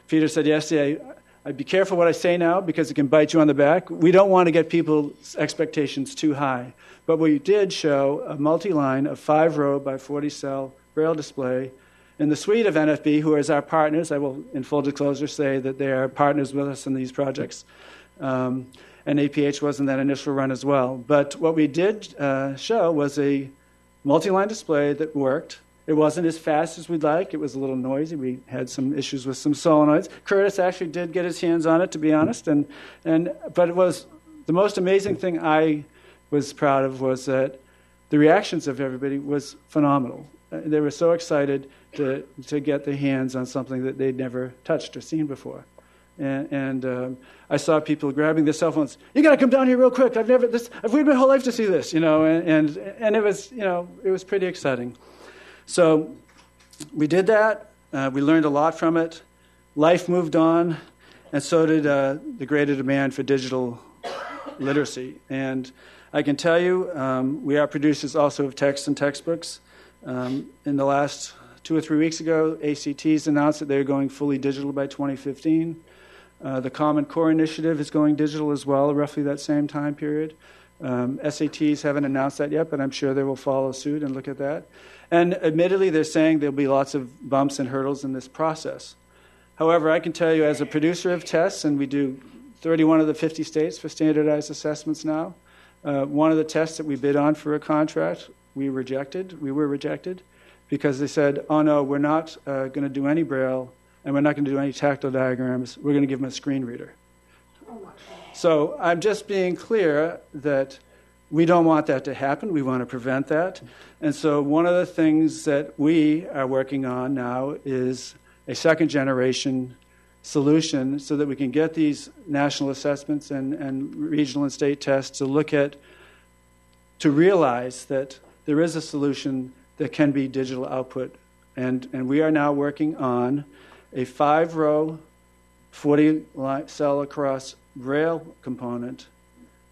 E: Peter said yesterday, I'd be careful what I say now because it can bite you on the back. We don't want to get people's expectations too high. But we did show a multi-line, a 5-row by 40-cell Braille display in the suite of NFB, who is our partners. I will, in full disclosure, say that they are partners with us in these projects. And APH was in that initial run as well. But what we did show was a multi-line display that worked. It wasn't as fast as we'd like. It was a little noisy. We had some issues with some solenoids. Curtis actually did get his hands on it, to be honest. But it was the most amazing thing I was proud of was that the reactions of everybody was phenomenal. They were so excited to get their hands on something that they'd never touched or seen before. And I saw people grabbing their cell phones. You got to come down here real quick. I've waited my whole life to see this, And it was, it was pretty exciting. So we did that. We learned a lot from it. Life moved on, and so did the greater demand for digital literacy. And I can tell you, we are producers also of texts and textbooks. In the last 2 or 3 weeks ago, ACTs announced that they're going fully digital by 2015. The Common Core Initiative is going digital as well, roughly that same time period. SATs haven't announced that yet, but I'm sure they will follow suit and look at that. And admittedly, they're saying there'll be lots of bumps and hurdles in this process. However, I can tell you as a producer of tests, and we do 31 of the 50 states for standardized assessments now, one of the tests that we bid on for a contract, we were rejected because they said, oh no, we're not going to do any Braille, and we're not going to do any tactile diagrams. We're going to give them a screen reader. So I'm just being clear that We don't want that to happen. We want to prevent that. And so one of the things that we are working on now is a second-generation solution so that we can get these national assessments and regional and state tests to realize that there is a solution that can be digital output. And we are now working on a 5-row, 40-cell across Braille component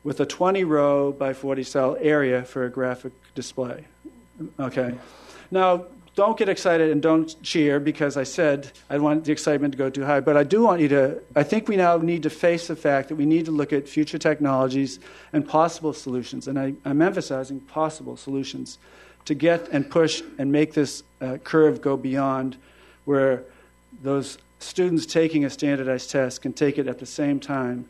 E: with a 20-row by 40-cell area for a graphic display. Okay. Now, don't get excited and don't cheer because I said I want the excitement to go too high. But I do want you to, I think we now need to face the fact that we need to look at future technologies and possible solutions. And I'm emphasizing possible solutions to get and push and make this curve go beyond where those students taking a standardized test can take it at the same time,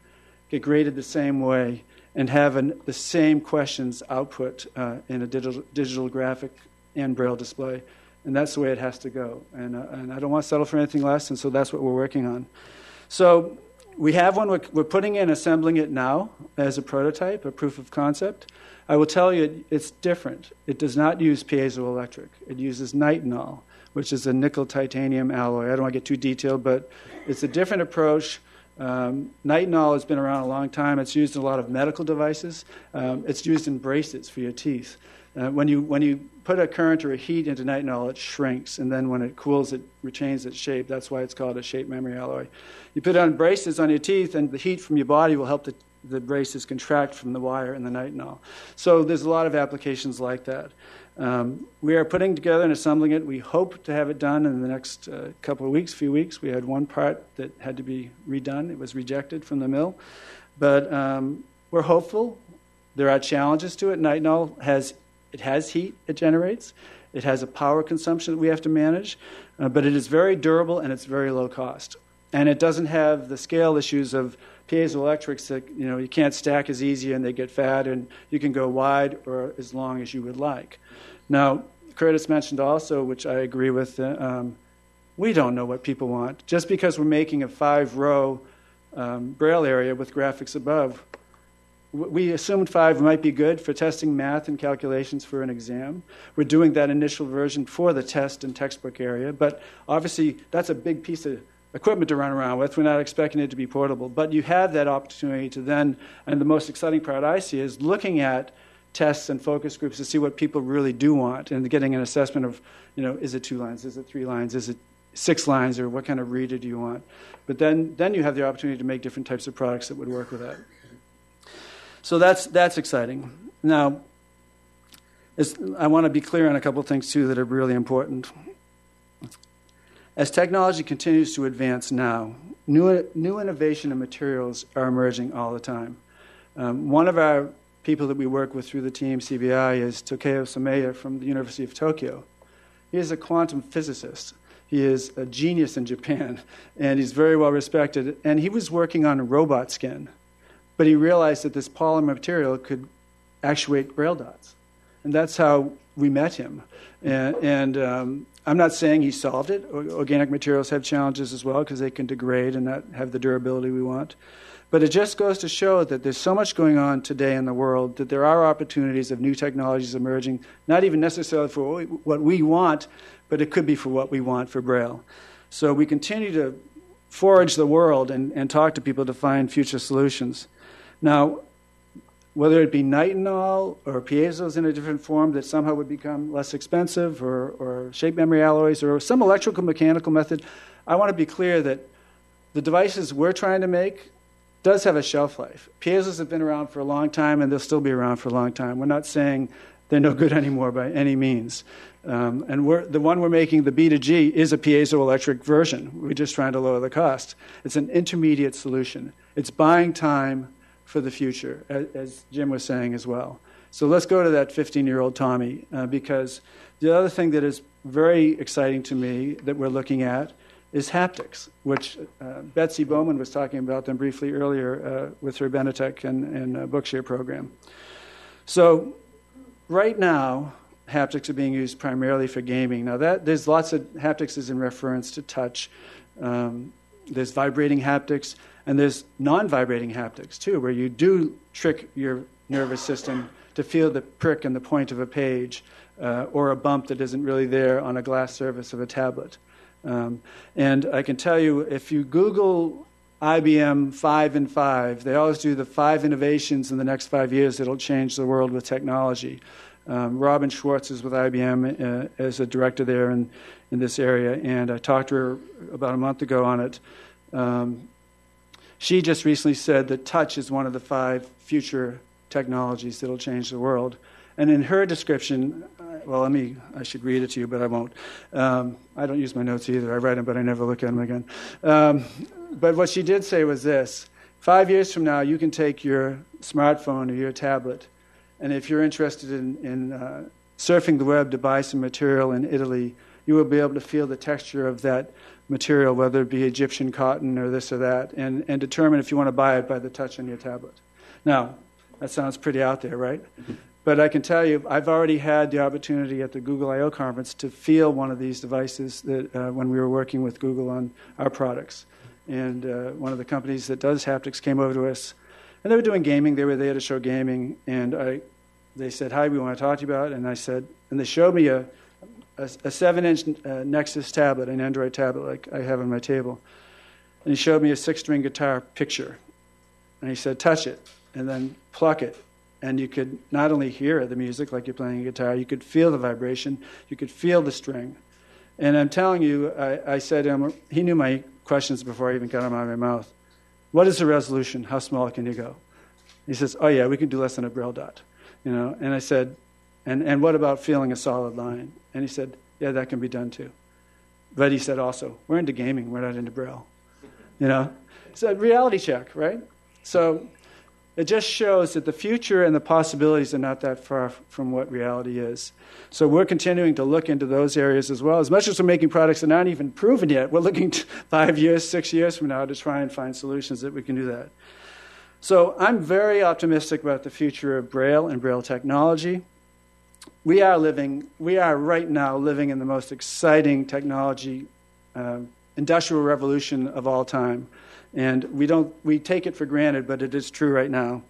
E: get graded the same way, and have the same questions output in a digital graphic and Braille display. And that's the way it has to go. And I don't want to settle for anything less, and so that's what we're working on. So we have one. We're putting in, assembling it now as a prototype, a proof of concept. I will tell you it's different. It does not use piezoelectric. It uses Nitinol, which is a nickel-titanium alloy. I don't want to get too detailed, but it's a different approach. Nitinol has been around a long time. It's used in a lot of medical devices. It's used in braces for your teeth. When you put a current or a heat into nitinol, it shrinks, and then when it cools, it retains its shape. That's why it's called a shape memory alloy. You put it on braces on your teeth, and the heat from your body will help the braces contract from the wire and the nitinol. So there's a lot of applications like that. We are putting together and assembling it. We hope to have it done in the next few weeks. We had one part that had to be redone. It was rejected from the mill. But we're hopeful. There are challenges to it. Nitinol has heat it generates. It has a power consumption that we have to manage. But it is very durable and it's very low cost. And it doesn't have the scale issues of piezoelectrics that you can't stack as easy and they get fat and you can go wide or as long as you would like. Now, Curtis mentioned also, which I agree with, we don't know what people want. Just because we're making a 5-row Braille area with graphics above, we assumed 5 might be good for testing math and calculations for an exam. We're doing that initial version for the test and textbook area, but obviously that's a big piece of equipment to run around with. We're not expecting it to be portable, but you have that opportunity to then, and the most exciting part I see is looking at tests and focus groups to see what people really do want and getting an assessment of, is it 2 lines, is it 3 lines, is it 6 lines, or what kind of reader do you want? But then you have the opportunity to make different types of products that would work with that. So that's exciting. Now, I want to be clear on a couple of things, too, that are really important. As technology continues to advance now, new innovation and materials are emerging all the time. One of our people that we work with through the team, CBI, is Takeo Sumeya from the University of Tokyo. He is a quantum physicist. He is a genius in Japan, and he's very well respected. And he was working on robot skin, but he realized that this polymer material could actuate Braille dots. And that's how we met him. And I'm not saying he solved it. Organic materials have challenges as well because they can degrade and not have the durability we want. But it just goes to show that there's so much going on today in the world that there are opportunities of new technologies emerging, not even necessarily for what we want, but it could be for what we want for Braille. So we continue to forage the world and talk to people to find future solutions. Now, whether it be nitinol or piezos in a different form that somehow would become less expensive or shape memory alloys or some electrical mechanical method, I want to be clear that the devices we're trying to make does have a shelf life. Piezos have been around for a long time and they'll still be around for a long time. We're not saying they're no good anymore by any means. And the one we're making, the B2G, is a piezoelectric version. We're just trying to lower the cost. It's an intermediate solution. It's buying time for the future, as Jim was saying as well. So let's go to that 15-year-old Tommy, because the other thing that is very exciting to me that we're looking at is haptics, which Betsy Bowman was talking about them briefly earlier with her Benetech and Bookshare program. So right now, haptics are being used primarily for gaming. Now, there's lots of haptics is in reference to touch. There's vibrating haptics, and there's non-vibrating haptics, too, where you do trick your nervous system to feel the prick and the point of a page or a bump that isn't really there on a glass surface of a tablet. And I can tell you, if you Google IBM 5 and 5, they always do the 5 innovations in the next 5 years that'll change the world with technology. Robin Schwartz is with IBM as a director there in this area, and I talked to her about a month ago on it. She just recently said that touch is one of the 5 future technologies that'll change the world. And in her description, I should read it to you, but I won't. I don't use my notes either. I write them, but I never look at them again. But what she did say was this: 5 years from now, you can take your smartphone or your tablet, and if you're interested in surfing the web to buy some material in Italy, you will be able to feel the texture of that material, whether it be Egyptian cotton or this or that, and determine if you want to buy it by the touch on your tablet. Now, that sounds pretty out there, right? But I can tell you, I've already had the opportunity at the Google I/O conference to feel one of these devices that when we were working with Google on our products. And one of the companies that does haptics came over to us, and they were doing gaming. They were there to show gaming, and they said, "Hi, we want to talk to you about it." And I said, and they showed me a 7-inch Nexus tablet, an Android tablet like I have on my table. And he showed me a 6-string guitar picture. And he said, "Touch it, and then pluck it." And you could not only hear the music like you're playing a guitar, you could feel the vibration, you could feel the string. And I'm telling you, I said to him, he knew my questions before I even got them out of my mouth. "What is the resolution? How small can you go?" He says, "Oh yeah, we can do less than a Braille dot." And I said, and what about feeling a solid line? And he said, "Yeah, that can be done too." But he said also, "We're into gaming, we're not into Braille." It's a reality check, right? So it just shows that the future and the possibilities are not that far from what reality is. So we're continuing to look into those areas as well. As much as we're making products that aren't even proven yet, we're looking 5 years, 6 years from now to try and find solutions that we can do that. So I'm very optimistic about the future of Braille and Braille technology. We are right now living in the most exciting technology, industrial revolution of all time. And we take it for granted, but it is true right now.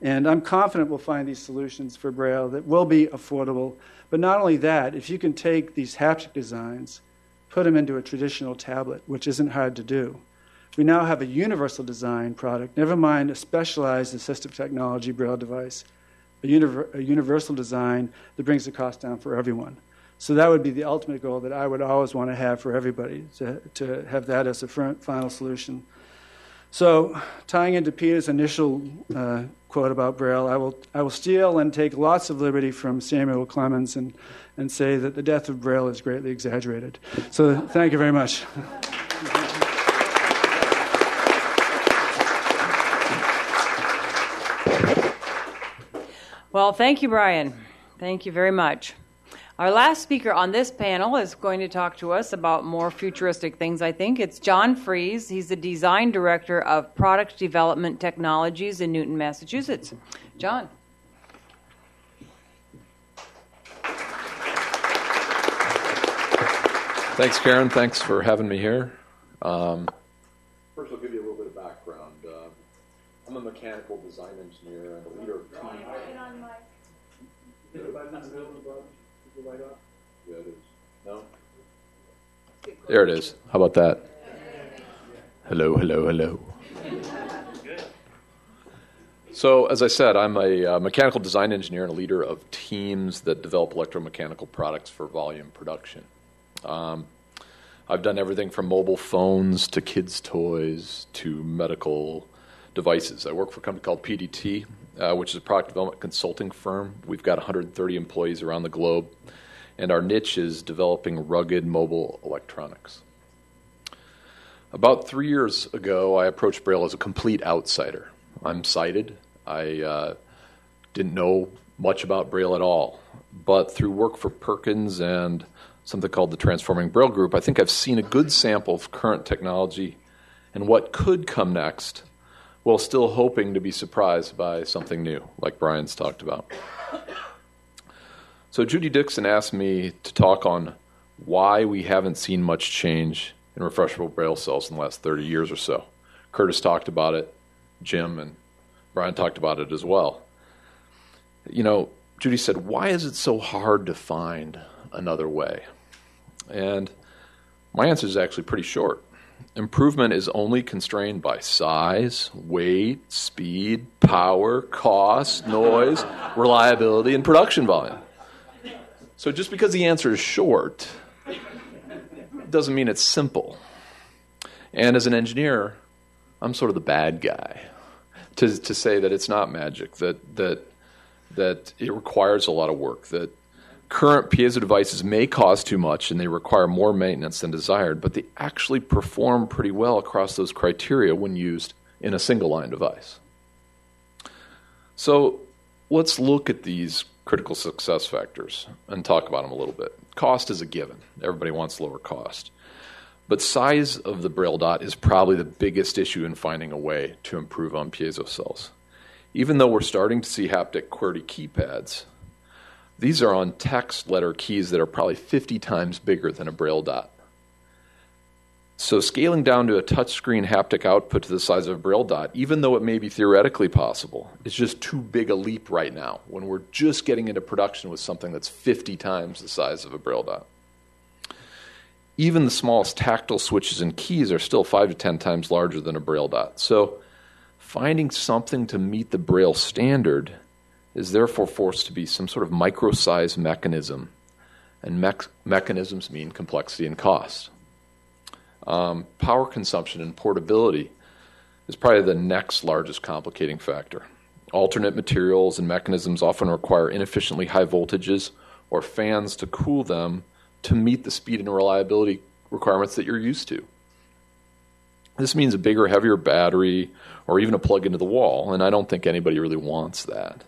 E: And I'm confident we'll find these solutions for Braille that will be affordable. But not only that, if you can take these haptic designs, put them into a traditional tablet, which isn't hard to do. We now have a universal design product, never mind a specialized assistive technology Braille device, a universal design that brings the cost down for everyone. So that would be the ultimate goal that I would always want to have for everybody, to have that as a final solution. So, tying into Peter's initial quote about Braille, I will steal and take lots of liberty from Samuel Clemens and say that the death of Braille is greatly exaggerated. So, thank you very much.
A: Well, thank you, Brian. Thank you very much. Our last speaker on this panel is going to talk to us about more futuristic things, I think. It's John Freese. He's the Design Director of Product Development Technologies in Newton, Massachusetts. John.
B: Thanks, Karen. Thanks for having me here. First, I'll give you a little bit of background. I'm a mechanical design engineer and a leader of teams. Yeah, it is. No? There it is. How about that? Hello, hello, hello. So, as I said, I'm a mechanical design engineer and a leader of teams that develop electromechanical products for volume production. I've done everything from mobile phones to kids' toys to medical devices. I work for a company called PDT, which is a product development consulting firm. We've got 130 employees around the globe, and our niche is developing rugged mobile electronics. About 3 years ago, I approached Braille as a complete outsider. I'm sighted. I didn't know much about Braille at all, but through work for Perkins and something called the Transforming Braille Group, I think I've seen a good sample of current technology and what could come next, while still hoping to be surprised by something new, like Brian's talked about. So Judy Dixon asked me to talk on why we haven't seen much change in refreshable Braille cells in the last 30 years or so. Curtis talked about it, Jim and Brian talked about it as well. Judy said, why is it so hard to find another way? And my answer is actually pretty short. Improvement is only constrained by size, weight, speed, power, cost, noise, reliability, and production volume. So just because the answer is short doesn't mean it's simple. And as an engineer, I'm sort of the bad guy to say that it's not magic, that it requires a lot of work, that current piezo devices may cost too much and they require more maintenance than desired, but they actually perform pretty well across those criteria when used in a single-line device. So let's look at these critical success factors and talk about them a little bit. Cost is a given. Everybody wants lower cost. But size of the Braille dot is probably the biggest issue in finding a way to improve on piezo cells. Even though we're starting to see haptic QWERTY keypads, these are on text letter keys that are probably 50 times bigger than a Braille dot. So scaling down to a touchscreen haptic output to the size of a Braille dot, even though it may be theoretically possible, is just too big a leap right now when we're just getting into production with something that's 50 times the size of a Braille dot. Even the smallest tactile switches and keys are still 5 to 10 times larger than a Braille dot. So finding something to meet the Braille standard is therefore forced to be some sort of micro-sized mechanism, and mechanisms mean complexity and cost. Power consumption and portability is probably the next largest complicating factor. Alternate materials and mechanisms often require inefficiently high voltages or fans to cool them to meet the speed and reliability requirements that you're used to. This means a bigger, heavier battery or even a plug into the wall, and I don't think anybody really wants that.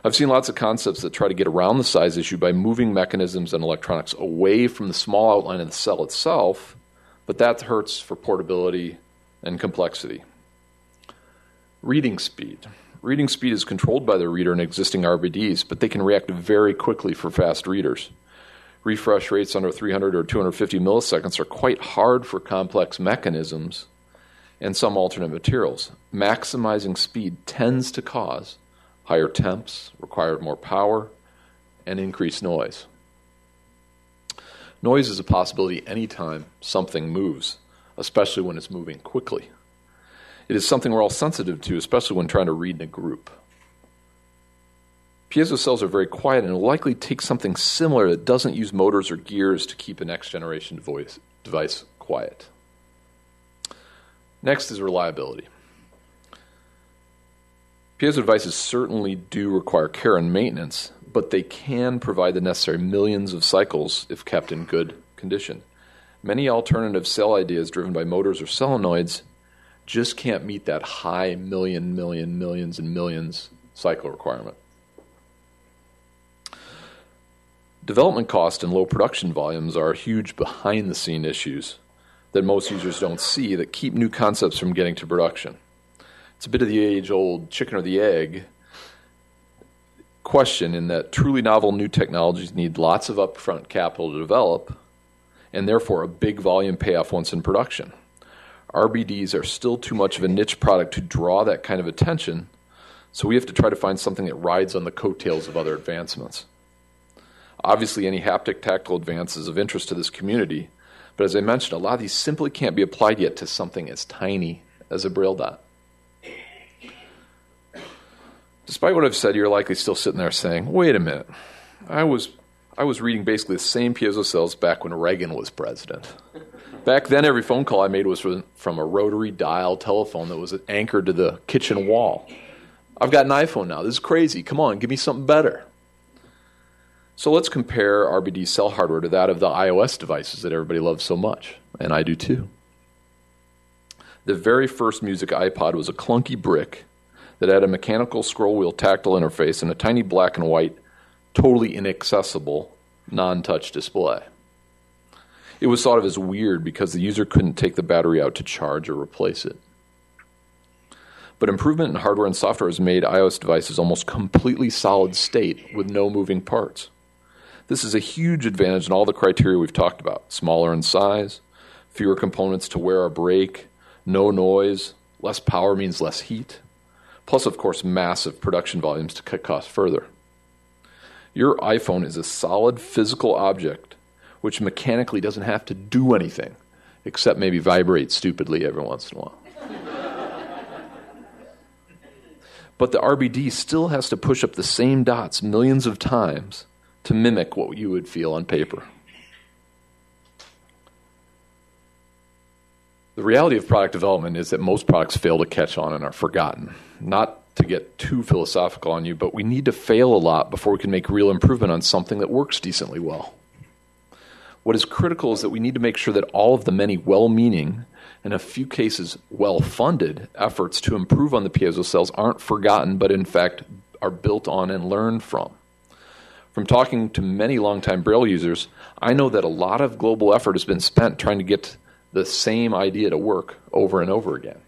B: I've seen lots of concepts that try to get around the size issue by moving mechanisms and electronics away from the small outline of the cell itself, but that hurts for portability and complexity. Reading speed. Reading speed is controlled by the reader in existing RBDs, but they can react very quickly for fast readers. Refresh rates under 300 or 250 milliseconds are quite hard for complex mechanisms and some alternate materials. Maximizing speed tends to cause higher temps, require more power, and increased noise. Noise is a possibility anytime something moves, especially when it's moving quickly. It is something we're all sensitive to, especially when trying to read in a group. Piezo cells are very quiet and will likely take something similar that doesn't use motors or gears to keep a next-generation device quiet. Next is reliability. Piezo devices certainly do require care and maintenance, but they can provide the necessary millions of cycles if kept in good condition. Many alternative cell ideas driven by motors or solenoids just can't meet that high millions and millions cycle requirement. Development cost and low production volumes are huge behind-the-scene issues that most users don't see that keep new concepts from getting to production. It's a bit of the age-old chicken or the egg question in that truly novel new technologies need lots of upfront capital to develop and therefore a big volume payoff once in production. RBDs are still too much of a niche product to draw that kind of attention, so we have to try to find something that rides on the coattails of other advancements. Obviously, any haptic tactile advance is of interest to this community, but as I mentioned, a lot of these simply can't be applied yet to something as tiny as a Braille dot. Despite what I've said, you're likely still sitting there saying, wait a minute, I was reading basically the same piezo cells back when Reagan was president. Back then, every phone call I made was from a rotary dial telephone that was anchored to the kitchen wall. I've got an iPhone now. This is crazy. Come on, give me something better. So let's compare RBD cell hardware to that of the iOS devices that everybody loves so much, and I do too. The very first music iPod was a clunky brick that had a mechanical scroll wheel tactile interface and a tiny black and white, totally inaccessible, non-touch display. It was thought of as weird because the user couldn't take the battery out to charge or replace it. But improvement in hardware and software has made iOS devices almost completely solid state with no moving parts. This is a huge advantage in all the criteria we've talked about. Smaller in size, fewer components to wear or break, no noise, less power means less heat. plus, of course, massive production volumes to cut costs further. Your iPhone is a solid physical object which mechanically doesn't have to do anything except maybe vibrate stupidly every once in a while. But the RBD still has to push up the same dots millions of times to mimic what you would feel on paper. The reality of product development is that most products fail to catch on and are forgotten. Not to get too philosophical on you, but we need to fail a lot before we can make real improvement on something that works decently well. What is critical is that we need to make sure that all of the many well-meaning, and in a few cases well-funded, efforts to improve on the piezo cells aren't forgotten, but in fact are built on and learned from. From talking to many longtime Braille users, I know that a lot of global effort has been spent trying to get the same idea to work over and over again.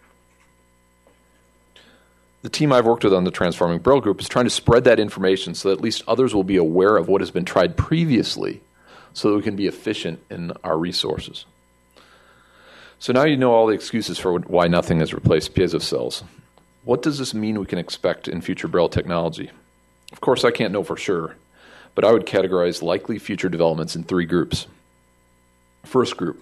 B: The team I've worked with on the Transforming Braille group is trying to spread that information so that at least others will be aware of what has been tried previously so that we can be efficient in our resources. So now you know all the excuses for why nothing has replaced piezo cells. What does this mean we can expect in future Braille technology? Of course, I can't know for sure, but I would categorize likely future developments in 3 groups. First group,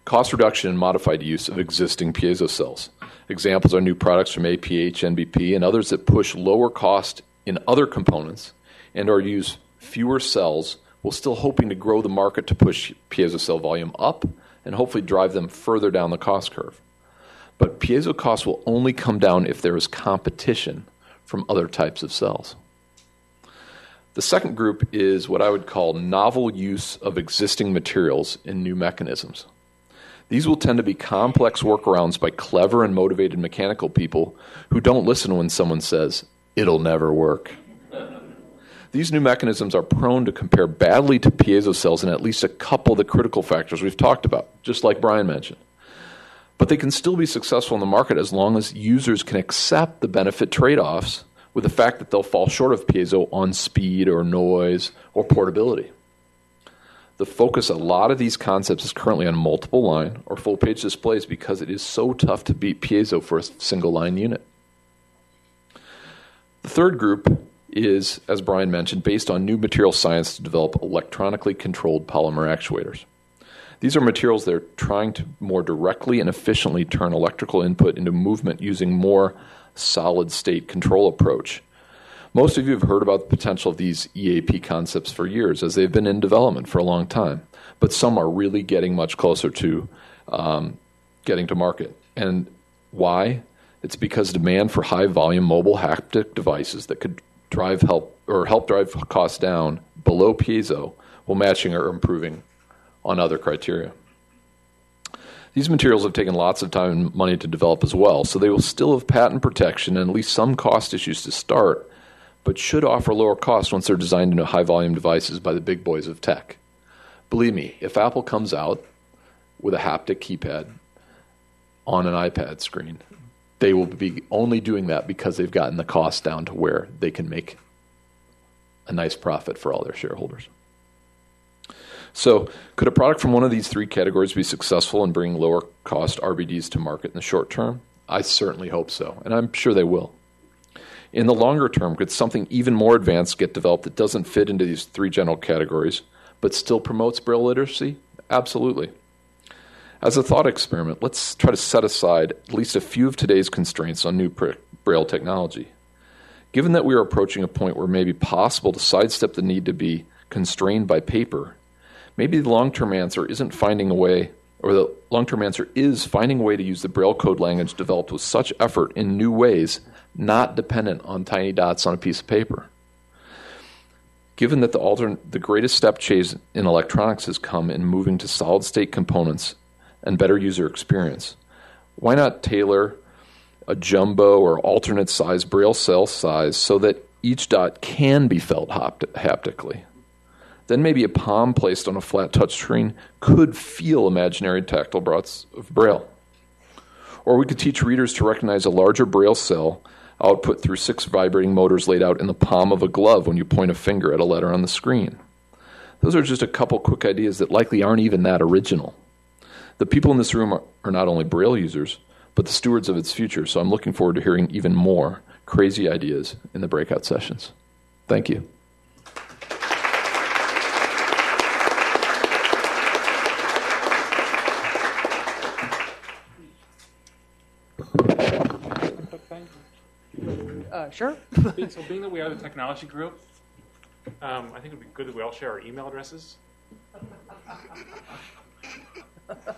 B: cost reduction and modified use of existing piezo cells. Examples are new products from APH, NBP, and others that push lower cost in other components and or use fewer cells while still hoping to grow the market to push piezo cell volume up and hopefully drive them further down the cost curve. But piezo costs will only come down if there is competition from other types of cells. The second group is what I would call novel use of existing materials in new mechanisms. These will tend to be complex workarounds by clever and motivated mechanical people who don't listen when someone says, "It'll never work." These new mechanisms are prone to compare badly to piezo cells in at least a couple of the critical factors we've talked about, just like Brian mentioned. But they can still be successful in the market as long as users can accept the benefit trade-offs with the fact that they'll fall short of piezo on speed or noise or portability. The focus of a lot of these concepts is currently on multiple line or full page displays because it is so tough to beat piezo for a single line unit. The third group is, as Brian mentioned, based on new material science to develop electronically controlled polymer actuators. These are materials that are trying to more directly and efficiently turn electrical input into movement using more solid-state control approach. Most of you have heard about the potential of these EAP concepts for years, as they've been in development for a long time. But some are really getting much closer to getting to market. And why? It's because demand for high-volume mobile haptic devices that could help drive costs down below piezo while matching or improving on other criteria. These materials have taken lots of time and money to develop as well, so they will still have patent protection and at least some cost issues to start, but should offer lower costs once they're designed into high-volume devices by the big boys of tech. Believe me, if Apple comes out with a haptic keypad on an iPad screen, they will be only doing that because they've gotten the cost down to where they can make a nice profit for all their shareholders. So, could a product from one of these 3 categories be successful in bringing lower-cost RBDs to market in the short term? I certainly hope so, and I'm sure they will. In the longer term, could something even more advanced get developed that doesn't fit into these 3 general categories, but still promotes Braille literacy? Absolutely. As a thought experiment, let's try to set aside at least a few of today's constraints on new Braille technology. Given that we are approaching a point where it may be possible to sidestep the need to be constrained by paper, maybe the long-term answer isn't finding a way, or the long-term answer is finding a way to use the Braille code language developed with such effort in new ways, not dependent on tiny dots on a piece of paper. Given that the greatest step change in electronics has come in moving to solid-state components and better user experience, why not tailor a jumbo or alternate size Braille cell size so that each dot can be felt haptically? Then maybe a palm placed on a flat touchscreen could feel imaginary tactile dots of Braille. Or we could teach readers to recognize a larger Braille cell output through 6 vibrating motors laid out in the palm of a glove when you point a finger at a letter on the screen. Those are just a couple quick ideas that likely aren't even that original. The people in this room are not only Braille users, but the stewards of its future. So I'm looking forward to hearing even more crazy ideas in the breakout sessions. Thank you.
A: Sure.
C: So being that we are the technology group, I think it would be good that we all share our email addresses.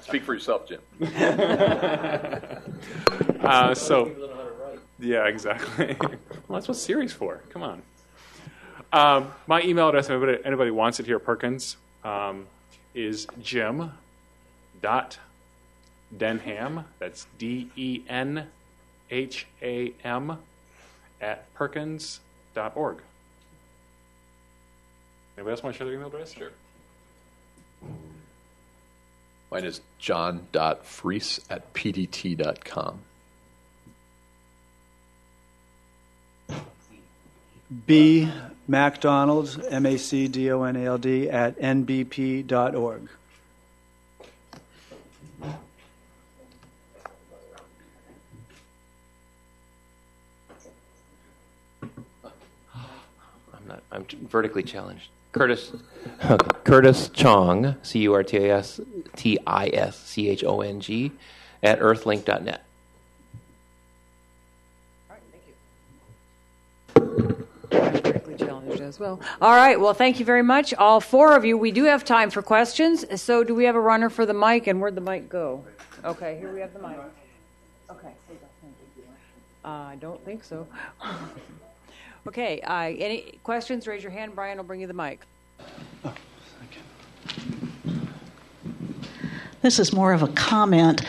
B: Speak for yourself, Jim.
C: Yeah, exactly. Well, that's what Siri's for. Come on. My email address, if anybody wants it here at Perkins, is jim.denham, that's DENHAM, at perkins.org. Anybody else want to share their email address?
B: Sure. Mine is john.freese at pdt.com.
E: B. Mcdonald, MacDonald, at nbp.org.
D: I'm vertically challenged. Curtis Chong, CurtisChong, at earthlink.net.
A: Challenged as well. All right. Well, thank you very much, all four of you. We do have time for questions. So, do we have a runner for the mic? And where'd the mic go? Okay, here we have the mic. Okay. I don't think so. Okay. Any questions? Raise your hand. Brian will bring you the mic.
E: Oh, thank you.
F: This is more of a comment.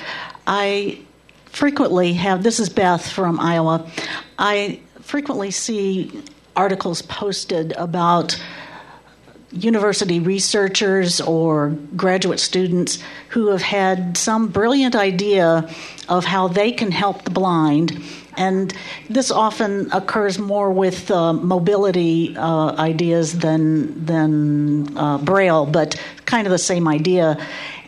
F: I frequently have, this is Beth from Iowa, I frequently see articles posted about university researchers or graduate students who have had some brilliant idea of how they can help the blind. And this often occurs more with mobility ideas than Braille, but kind of the same idea.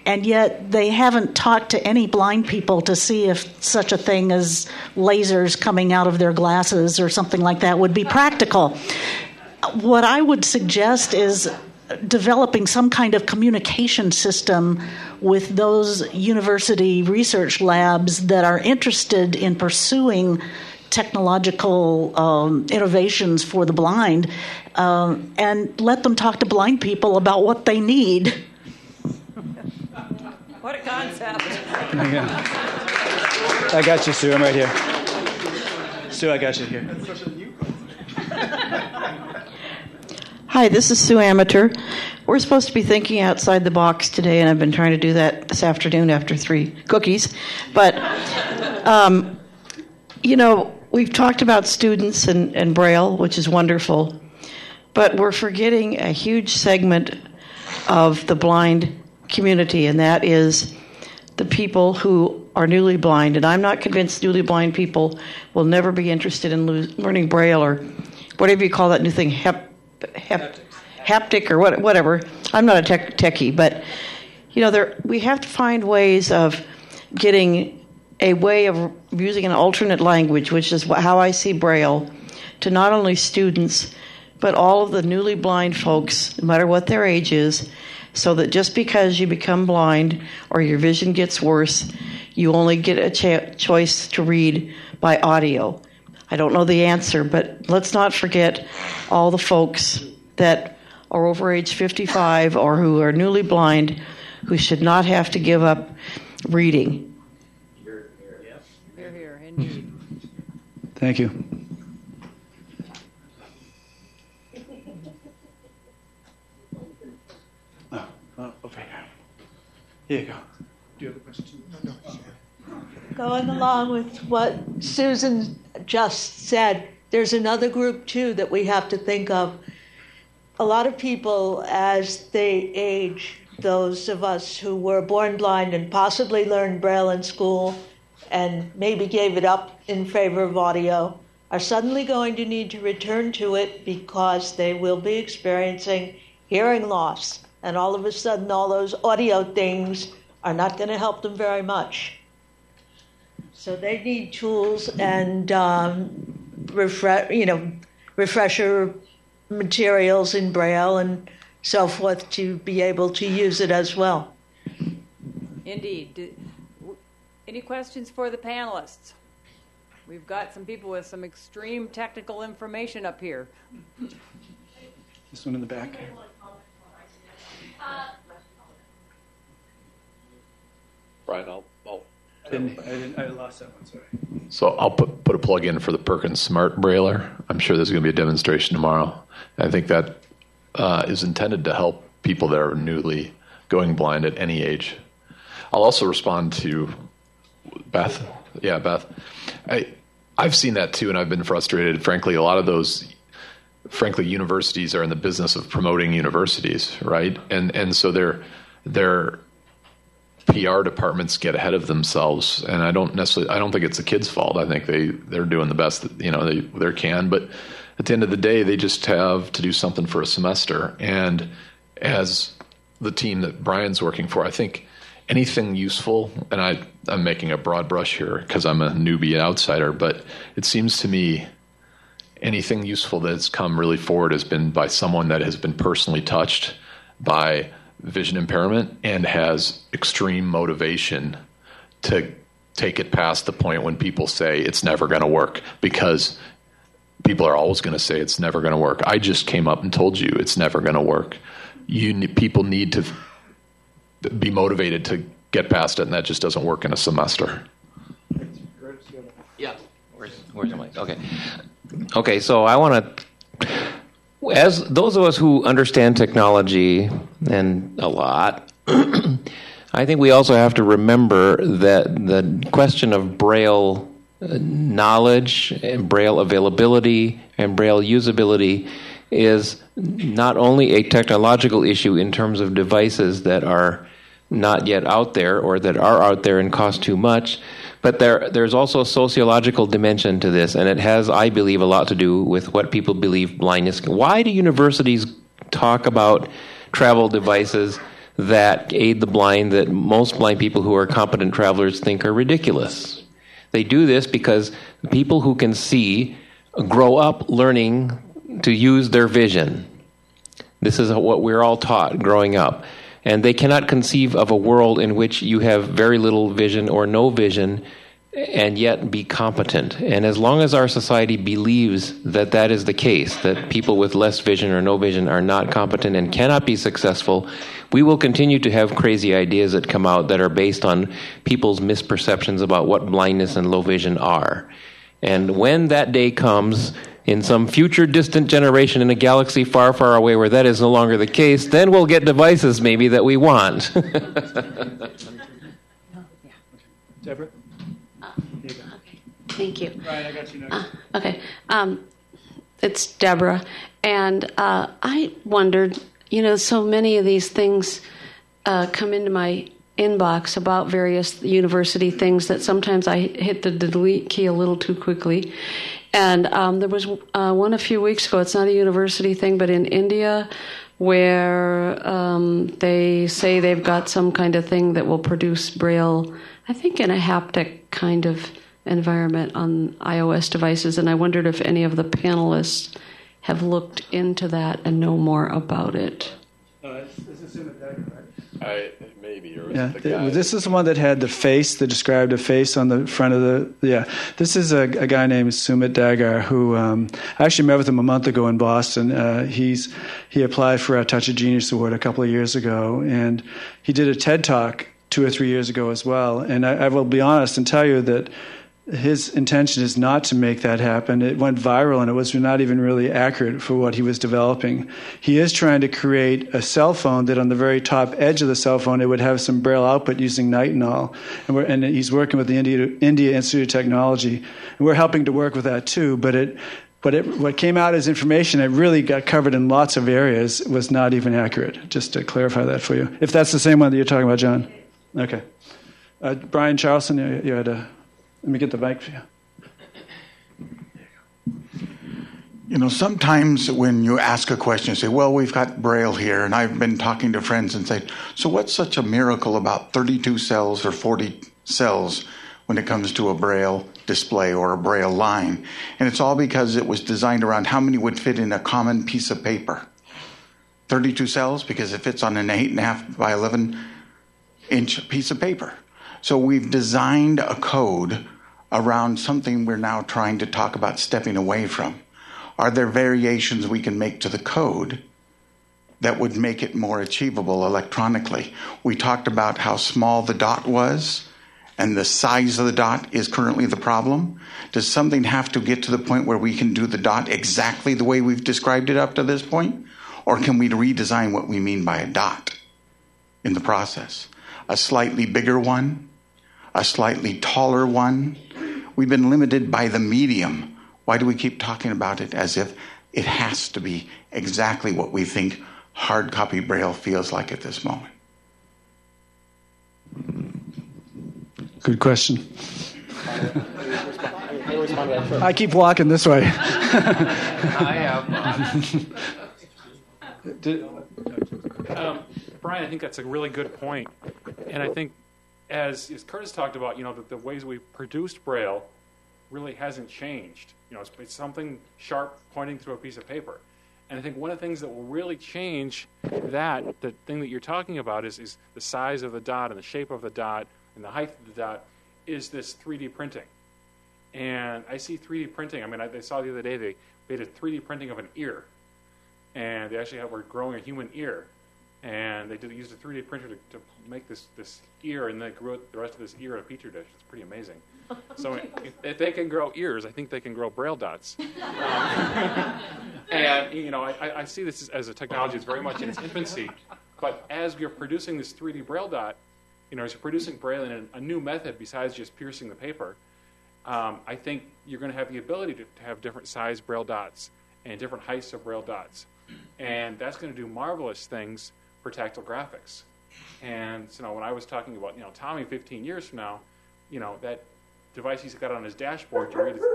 F: And yet they haven't talked to any blind people to see if such a thing as lasers coming out of their glasses or something like that would be practical. What I would suggest is developing some kind of communication system with those university research labs that are interested in pursuing technological innovations for the blind, and let them talk to blind people about what they need.
A: What a concept.
E: I got you, Sue. I'm right here. Sue, I got you here.
G: Hi, this is Sue Amateur. We're supposed to be thinking outside the box today, and I've been trying to do that this afternoon after 3 cookies. But, we've talked about students and Braille, which is wonderful, but we're forgetting a huge segment of the blind community, and that is the people who are newly blind. And I'm not convinced newly blind people will never be interested in learning Braille or whatever you call that new thing, haptic or whatever. I'm not a techie, but we have to find ways of getting a way of using an alternate language, which is how I see Braille, to not only students but all of the newly blind folks, no matter what their age is, so that just because you become blind or your vision gets worse, you only get a choice to read by audio. I don't know the answer, but let's not forget all the folks that are over age 55 or who are newly blind who should not have to give up reading.
A: Hear, indeed.
E: Thank you. Over here. Here you go. Do you have a question? No.
H: Going along with what Susan just said, there's another group, too, that we have to think of. A lot of people, as they age, those of us who were born blind and possibly learned Braille in school and maybe gave it up in favor of audio, are suddenly going to need to return to it because they will be experiencing hearing loss. And all of a sudden, all those audio things are not going to help them very much. So they need tools and refresher materials in Braille and so forth to be able to use it as well.
A: Indeed. Any questions for the panelists? We've got some people with some extreme technical information up here.
E: This one in the back.
B: Brian,
E: I lost that one, sorry.
B: So I'll put a plug in for the Perkins Smart Brailler. I'm sure there's going to be a demonstration tomorrow. I think that is intended to help people that are newly going blind at any age. I'll also respond to Beth. Yeah, Beth. I've seen that too, and I've been frustrated. Frankly, a lot of those, universities are in the business of promoting universities, right? And so their PR departments get ahead of themselves, and I don't think it's the kids' fault. I think they're doing the best that, they can, but at the end of the day, they just have to do something for a semester. And as the team that Brian's working for, I think anything useful, and I'm making a broad brush here because I'm a newbie outsider, but it seems to me anything useful that's come really forward has been by someone that has been personally touched by vision impairment and has extreme motivation to take it past the point when people say it's never going to work, because people are always going to say it's never going to work. I just came up and told you it's never going to work. People need to be motivated to get past it, and that just doesn't work in a semester.
D: Yeah. Where's the mic? Okay, so I want to, as those of us who understand technology, and a lot, I think we also have to remember that the question of Braille knowledge and Braille availability and Braille usability is not only a technological issue in terms of devices that are not yet out there or that are out there and cost too much, but there's also a sociological dimension to this, and it has, I believe, a lot to do with what people believe blindness. Why do universities talk about travel devices that aid the blind that most blind people who are competent travelers think are ridiculous? They do this because people who can see grow up learning to use their vision. This is what we're all taught growing up. And they cannot conceive of a world in which you have very little vision or no vision and yet be competent. And as long as our society believes that that is the case, that people with less vision or no vision are not competent and cannot be successful, we will continue to have crazy ideas that come out that are based on people's misperceptions about what blindness and low vision are. And when that day comes, in some future distant generation in a galaxy far, far away where that is no longer the case, then we'll get devices maybe that we want.
E: Deborah?
I: Okay. Thank you.
E: Ryan, I got you next.
I: Okay. It's Deborah. And I wondered, so many of these things come into my inbox about various university things that sometimes I hit the delete key a little too quickly. And there was one a few weeks ago, it's not a university thing, but in India, where they say they've got some kind of thing that will produce Braille, I think in a haptic kind of environment on iOS devices. And I wondered if any of the panelists have looked into that and know more about it.
E: This is in the deck, right?
B: Maybe. Or
E: This is the one that had the face, that described a face on the front of the. Yeah, this is a guy named Sumit Dagar who I actually met with him a month ago in Boston. He applied for our Touch of Genius Award a couple of years ago, and he did a TED Talk 2 or 3 years ago as well. And I will be honest and tell you that his intention is not to make that happen. It went viral, and it was not even really accurate for what he was developing. He is trying to create a cell phone that on the very top edge of the cell phone, it would have some Braille output using Nitinol. And he's working with the India Institute of Technology. And we're helping to work with that too. But what came out as information, it really got covered in lots of areas, was not even accurate, just to clarify that for you. If that's the same one that you're talking about, John. Okay. Brian Charlson, you had a... Let me get the mic for you.
J: Sometimes when you ask a question, you say, well, we've got Braille here, and I've been talking to friends and say, so what's such a miracle about 32 cells or 40 cells when it comes to a Braille display or a Braille line. And it's all because it was designed around how many would fit in a common piece of paper. 32 cells, because it fits on an 8.5 by 11 inch piece of paper. So we've designed a code around something we're now trying to talk about stepping away from. Are there variations we can make to the code that would make it more achievable electronically? We talked about how small the dot was, and the size of the dot is currently the problem. Does something have to get to the point where we can do the dot exactly the way we've described it up to this point? Or can we redesign what we mean by a dot in the process? A slightly bigger one? A slightly taller one? We've been limited by the medium. Why do we keep talking about it as if it has to be exactly what we think hardcopy Braille feels like at this moment?
E: Good question. I keep walking this way.
D: I have.
C: Brian, I think that's a really good point. And I think, as Curtis talked about, the ways we produced Braille really hasn't changed. It's something sharp pointing through a piece of paper. And I think one of the things that will really change the thing that you're talking about is the size of the dot and the shape of the dot and the height of the dot, is this 3D printing. And I see 3D printing. I mean, I saw the other day they made a 3D printing of an ear. And they actually were growing a human ear. And they used a 3D printer to make this ear, and they grew the rest of this ear in a petri dish. It's pretty amazing. So if they can grow ears, I think they can grow Braille dots. And I see this as a technology that's very much in its infancy. But as you're producing this 3D Braille dot, as you're producing Braille in a new method besides just piercing the paper, I think you're going to have the ability to have different size Braille dots and different heights of Braille dots. And that's going to do marvelous things for tactile graphics. And so when I was talking about, Tommy 15 years from now, that device he's got on his dashboard to read his...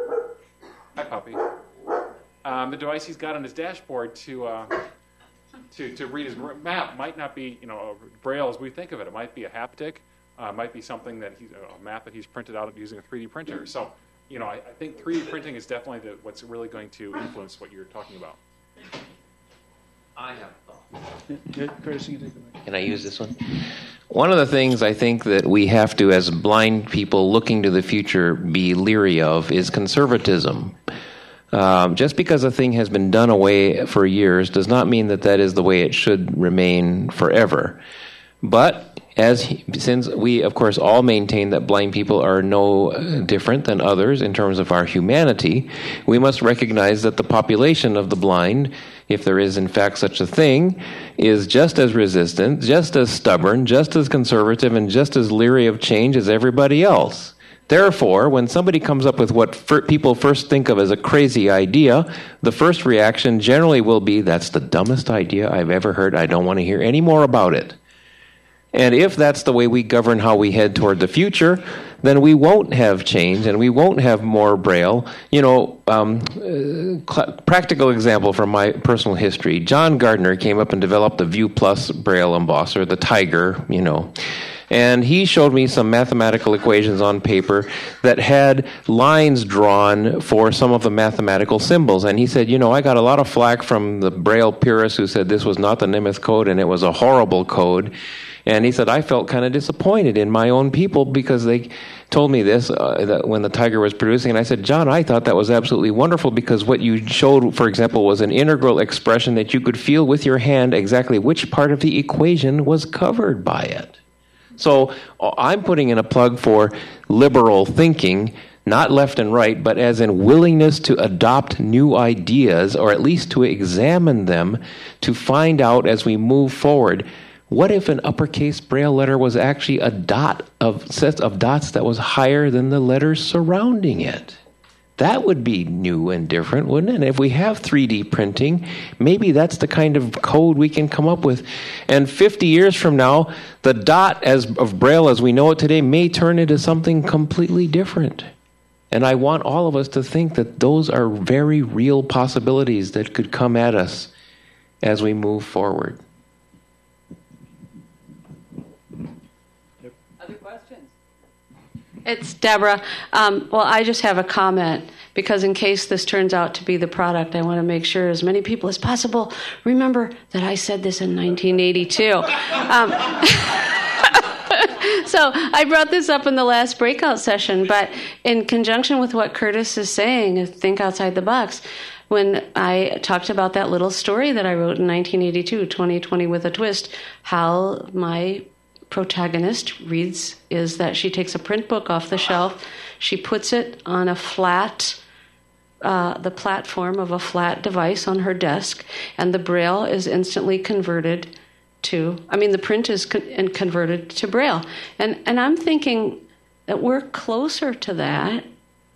C: Hi, puppy. The device he's got on his dashboard to read his map might not be, Braille as we think of it. It might be a haptic. It might be something that a map that he's printed out using a 3D printer. So, I think 3D printing is definitely what's really going to influence what you're talking about.
D: I have a thought.
E: Curtis, you can take it.
D: Can I use this one? One of the things I think that we have to, as blind people looking to the future, be leery of is conservatism. Just because a thing has been done away for years does not mean that is the way it should remain forever. But since we, of course, all maintain that blind people are no different than others in terms of our humanity, we must recognize that the population of the blind, if there is in fact such a thing, is just as resistant, just as stubborn, just as conservative, and just as leery of change as everybody else. Therefore, when somebody comes up with what people first think of as a crazy idea, the first reaction generally will be, that's the dumbest idea I've ever heard. I don't want to hear any more about it. And if that's the way we govern how we head toward the future, then we won't have change and we won't have more Braille. Practical example from my personal history. John Gardner came up and developed the View Plus Braille embosser, the Tiger, And he showed me some mathematical equations on paper that had lines drawn for some of the mathematical symbols. And he said, I got a lot of flack from the Braille purists who said this was not the Nemeth code and it was a horrible code. And he said, I felt kind of disappointed in my own people because they told me this that when the Tiger was producing. And I said, John, I thought that was absolutely wonderful because what you showed, for example, was an integral expression that you could feel with your hand exactly which part of the equation was covered by it. So I'm putting in a plug for liberal thinking, not left and right, but as in willingness to adopt new ideas or at least to examine them to find out as we move forward, what if an uppercase Braille letter was actually a set of dots that was higher than the letters surrounding it? That would be new and different, wouldn't it? And if we have 3D printing, maybe that's the kind of code we can come up with. And 50 years from now, the dot of Braille as we know it today may turn into something completely different. And I want all of us to think that those are very real possibilities that could come at us as we move forward.
A: Other questions?
I: It's Deborah. Well, I just have a comment because in case this turns out to be the product, I want to make sure as many people as possible remember that I said this in 1982. So I brought this up in the last breakout session, but in conjunction with what Curtis is saying, think outside the box. When I talked about that little story that I wrote in 1982, 2020 with a twist, how my protagonist reads is that she takes a print book off the shelf, she puts it on a flat, the platform of a flat device on her desk, and the Braille is instantly converted to, the print is converted to Braille. And I'm thinking that we're closer to that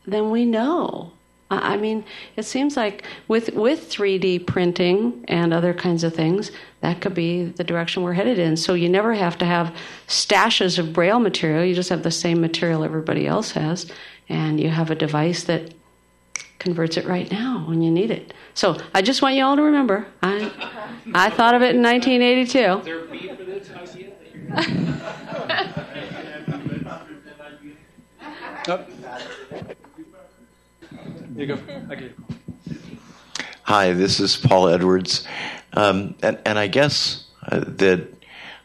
I: than we know. It seems like with 3D printing and other kinds of things, that could be the direction we're headed in. So you never have to have stashes of Braille material. You just have the same material everybody else has, and you have a device that converts it right now when you need it. So I just want you all to remember, I thought of it in 1982.
C: Is there a fee for this idea?
E: You go. Okay.
K: Hi, this is Paul Edwards, and I guess that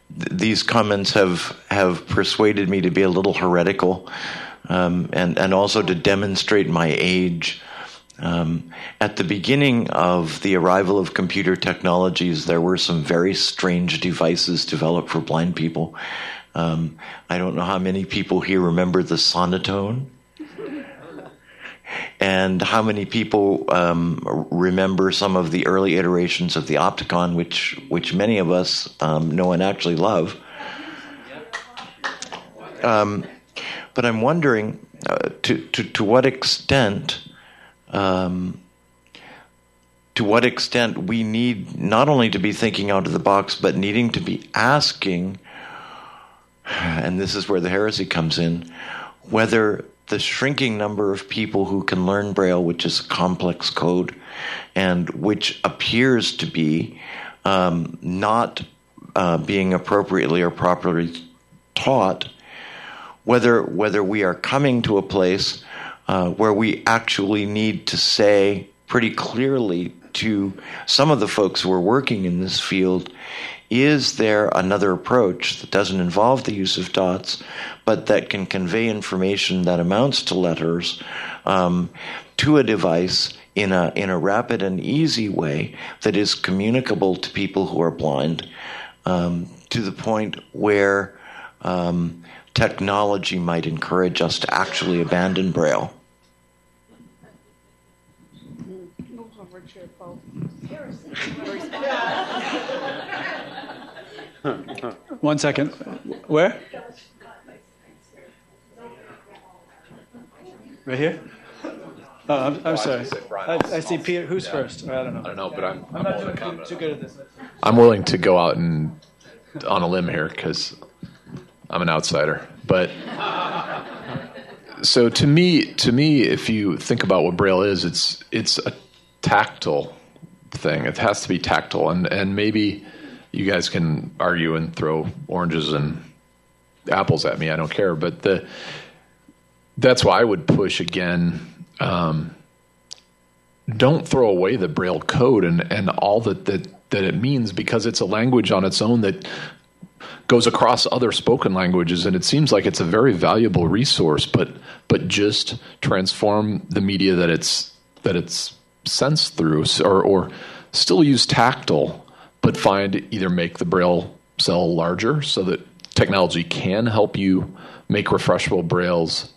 K: these comments have persuaded me to be a little heretical, and also to demonstrate my age. At the beginning of the arrival of computer technologies, there were some very strange devices developed for blind people. I don't know how many people here remember the sonotone. And how many people remember some of the early iterations of the Opticon, which many of us know and actually love? But I'm wondering to what extent we need not only to be thinking out of the box, but needing to be asking, and this is where the heresy comes in, whether the shrinking number of people who can learn Braille, which is a complex code, and which appears to be not being appropriately or properly taught, whether we are coming to a place where we actually need to say pretty clearly to some of the folks who are working in this field, is there another approach that doesn't involve the use of dots, but that can convey information that amounts to letters to a device in a rapid and easy way that is communicable to people who are blind, to the point where technology might encourage us to actually abandon Braille?
E: One second. Where? Right here? Oh, I'm sorry. I see Peter. Who's first? I don't know.
B: I don't know, but I'm
E: not too good at this.
B: I'm willing to go out and on a limb here because I'm an outsider. But so to me, if you think about what Braille is, it's a tactile thing. It has to be tactile, and maybe you guys can argue and throw oranges and apples at me. I don't care, but that's why I would push again. Don't throw away the Braille code and all that it means, because it's a language on its own that goes across other spoken languages, and it seems like it's a very valuable resource. But just transform the media that it's sensed through, or still use tactile, but either make the Braille cell larger so that technology can help you make refreshable Brailles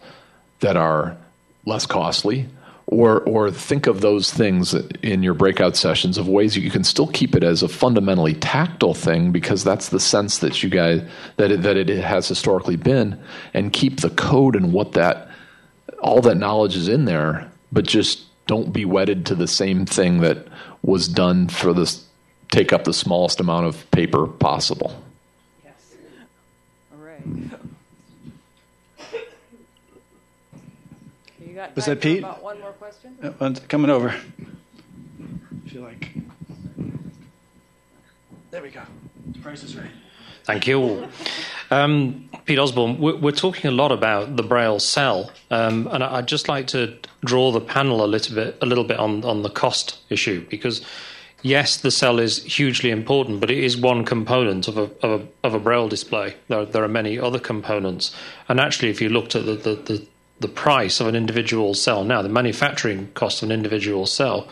B: that are less costly, or think of those things in your breakout sessions of ways you can still keep it as a fundamentally tactile thing, because that's the sense that you guys that it has historically been, and keep the code and all that knowledge is in there, but just don't be wedded to the same thing that was done for this. Take up the smallest amount of paper possible.
A: Yes. All right. You got
E: Was
A: time
E: that Pete?
A: for about one more question?
E: One's coming over. If you like. There we go. The price is right.
L: Thank you. Pete Osborne, we're talking a lot about the Braille cell, and I'd just like to draw the panel a little bit on the cost issue, because yes, the cell is hugely important, but it is one component of a Braille display. There are many other components, and actually, if you looked at the price of an individual cell now, the manufacturing cost of an individual cell,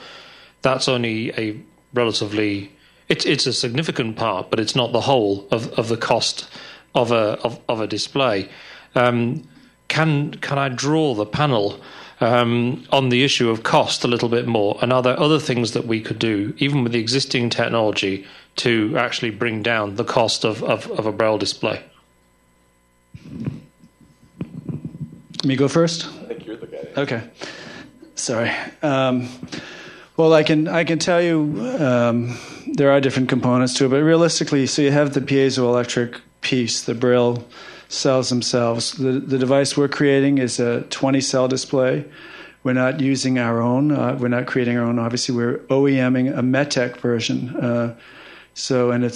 L: that's only a relatively it's a significant part, but it's not the whole of the cost of a display. Can I draw the panel on the issue of cost a little bit more? And are there other things that we could do, even with the existing technology, to actually bring down the cost of a Braille display?
E: Me go first?
B: I think you're the guy.
E: Okay. Sorry. Well, I can tell you there are different components to it, but realistically, so you have the piezoelectric piece, the Braille cells themselves. The device we're creating is a 20-cell display. We're not using our own. We're not creating our own. Obviously, we're OEMing a METEC version.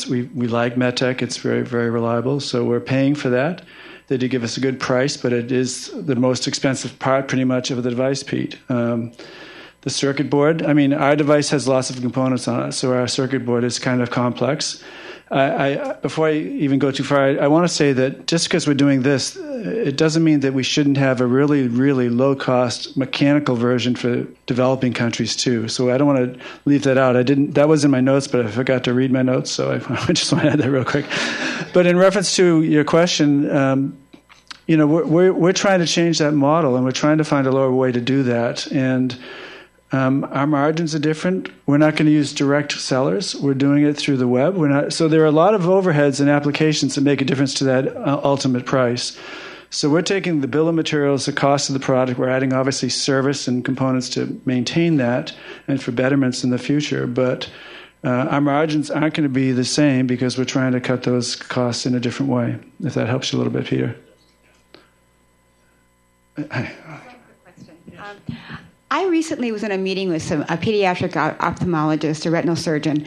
E: We like METEC. It's very, very reliable. So we're paying for that. They did give us a good price, but it is the most expensive part, pretty much, of the device, Pete. The circuit board, our device has lots of components on it, so our circuit board is kind of complex. Before I even go too far, I want to say that just because we're doing this, it doesn't mean that we shouldn't have a really, really low-cost mechanical version for developing countries too. So I don't want to leave that out. That was in my notes, but I forgot to read my notes, so I just want to add that real quick. But in reference to your question, we're trying to change that model, and we're trying to find a lower way to do that. And our margins are different. We're not going to use direct sellers. We're doing it through the web. So there are a lot of overheads and applications that make a difference to that ultimate price. So we're taking the bill of materials, the cost of the product. We're adding, obviously, service and components to maintain that and for betterments in the future. But our margins aren't going to be the same because we're trying to cut those costs in a different way, if that helps you a little bit, Peter.
M: I recently was in a meeting with a pediatric ophthalmologist, a retinal surgeon,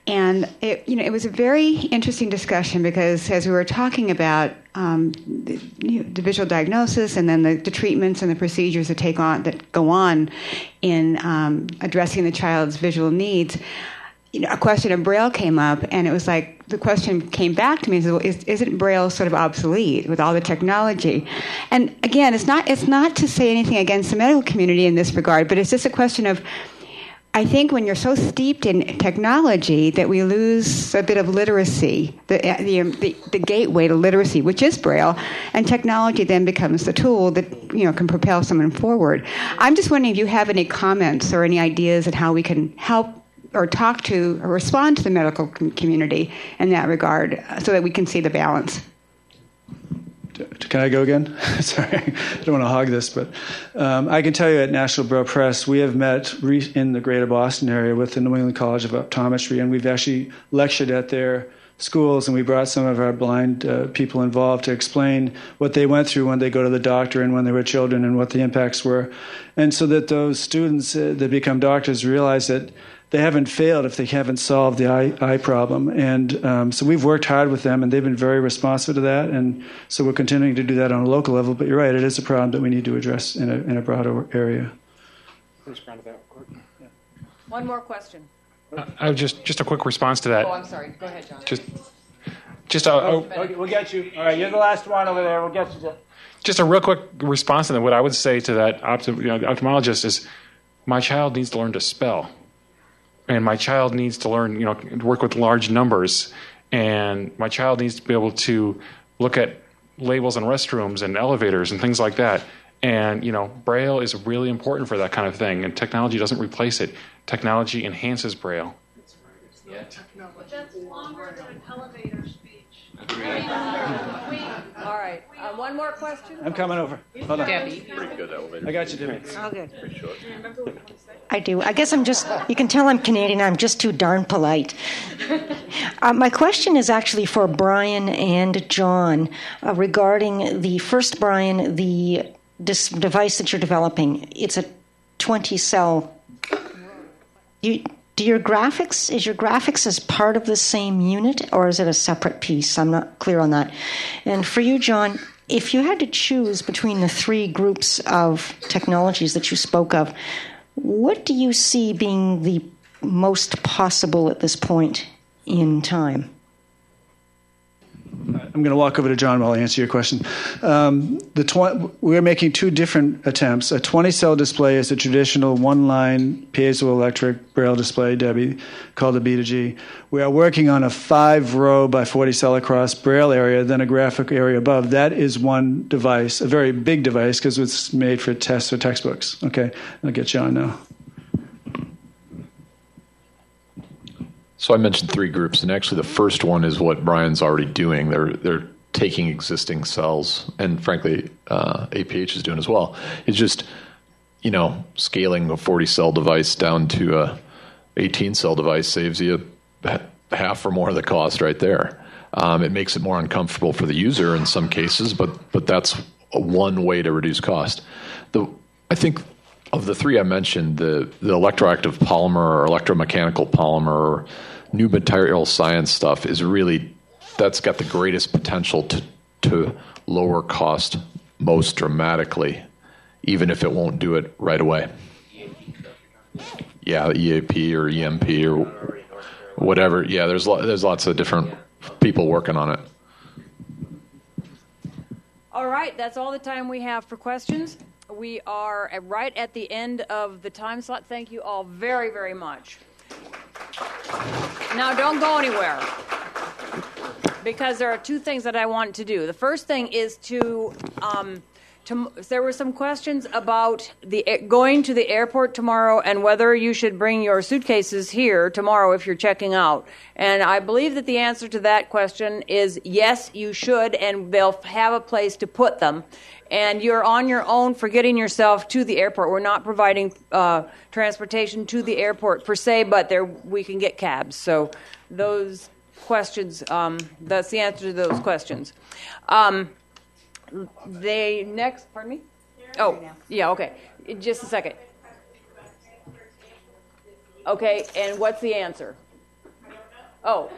M: and it was a very interesting discussion because as we were talking about the visual diagnosis and then the treatments and the procedures that go on in addressing the child's visual needs, a question of Braille came up, and it was like the question came back to me: isn't Braille sort of obsolete with all the technology? And again, it's not to say anything against the medical community in this regard, but it's just a question of, I think when you're so steeped in technology that we lose a bit of literacy, the gateway to literacy, which is Braille, and technology then becomes the tool that can propel someone forward. I'm just wondering if you have any comments or any ideas on how we can help or talk to or respond to the medical community in that regard so that we can see the balance.
E: Can I go again? Sorry, I don't want to hog this, but I can tell you at National Braille Press, we have met in the greater Boston area with the New England College of Optometry, and we've actually lectured at their schools, and we brought some of our blind people involved to explain what they went through when they go to the doctor and when they were children and what the impacts were. And so that those students that become doctors realize that they haven't failed if they haven't solved the eye problem. And so we've worked hard with them, and they've been very responsive to that. And so we're continuing to do that on a local level. But you're right, it is a problem that we need to address in a broader area.
A: One more question.
C: Just a quick response to that.
A: Oh, I'm sorry. Go ahead, John.
E: Okay, we'll get you. All right, you're the last one over there. We'll get you.
C: Just a real quick response to that. What I would say to that ophthalmologist is, my child needs to learn to spell. And my child needs to learn, to work with large numbers. And my child needs to be able to look at labels on restrooms and elevators and things like that. And, Braille is really important for that kind of thing. And technology doesn't replace it. Technology enhances Braille.
I: Yeah. But that's longer than an elevator speech.
A: All right. One more question?
E: I'm coming over. Hold on.
A: Debbie.
B: Pretty good elevator.
E: I got you, Debbie.
A: Oh, good.
B: Pretty short.
N: I do. I guess you can tell I'm Canadian. I'm just too darn polite. My question is actually for Brian and John regarding the first, Brian, this device that you're developing. It's a 20-cell. is your graphics as part of the same unit, or is it a separate piece? I'm not clear on that. And for you, John, if you had to choose between the three groups of technologies that you spoke of, what do you see being the most possible at this point in time?
E: I'm going to walk over to John while I answer your question. We're making two different attempts. A 20-cell display is a traditional one-line piezoelectric Braille display, Debbie, called a B2G. We are working on a 5-row by 40-cell across Braille area, then a graphic area above. That is one device, a very big device, because it's made for tests or textbooks. Okay, I'll get John now.
B: So I mentioned three groups, and actually the first one is what Brian's already doing. They're taking existing cells, and frankly, APH is doing as well. It's just, scaling a 40-cell device down to a 18-cell device saves you half or more of the cost right there. It makes it more uncomfortable for the user in some cases, but that's one way to reduce cost. I think of the three I mentioned, the electroactive polymer or electromechanical polymer or new material science stuff is really, that's got the greatest potential to lower cost most dramatically, even if it won't do it right away. Yeah, EAP or EMP or whatever. Yeah, there's lots of different people working on it.
A: All right, that's all the time we have for questions. We are right at the end of the time slot. Thank you all very, very much. Now, don't go anywhere, because there are two things that I want to do. The first thing is there were some questions about going to the airport tomorrow and whether you should bring your suitcases here tomorrow if you're checking out. And I believe that the answer to that question is yes, you should, and they'll have a place to put them. And you're on your own for getting yourself to the airport. We're not providing transportation to the airport per se, but we can get cabs. So those questions, that's the answer to those questions. Pardon me? Oh, yeah, okay. Just a second. Okay, and what's the answer? Oh,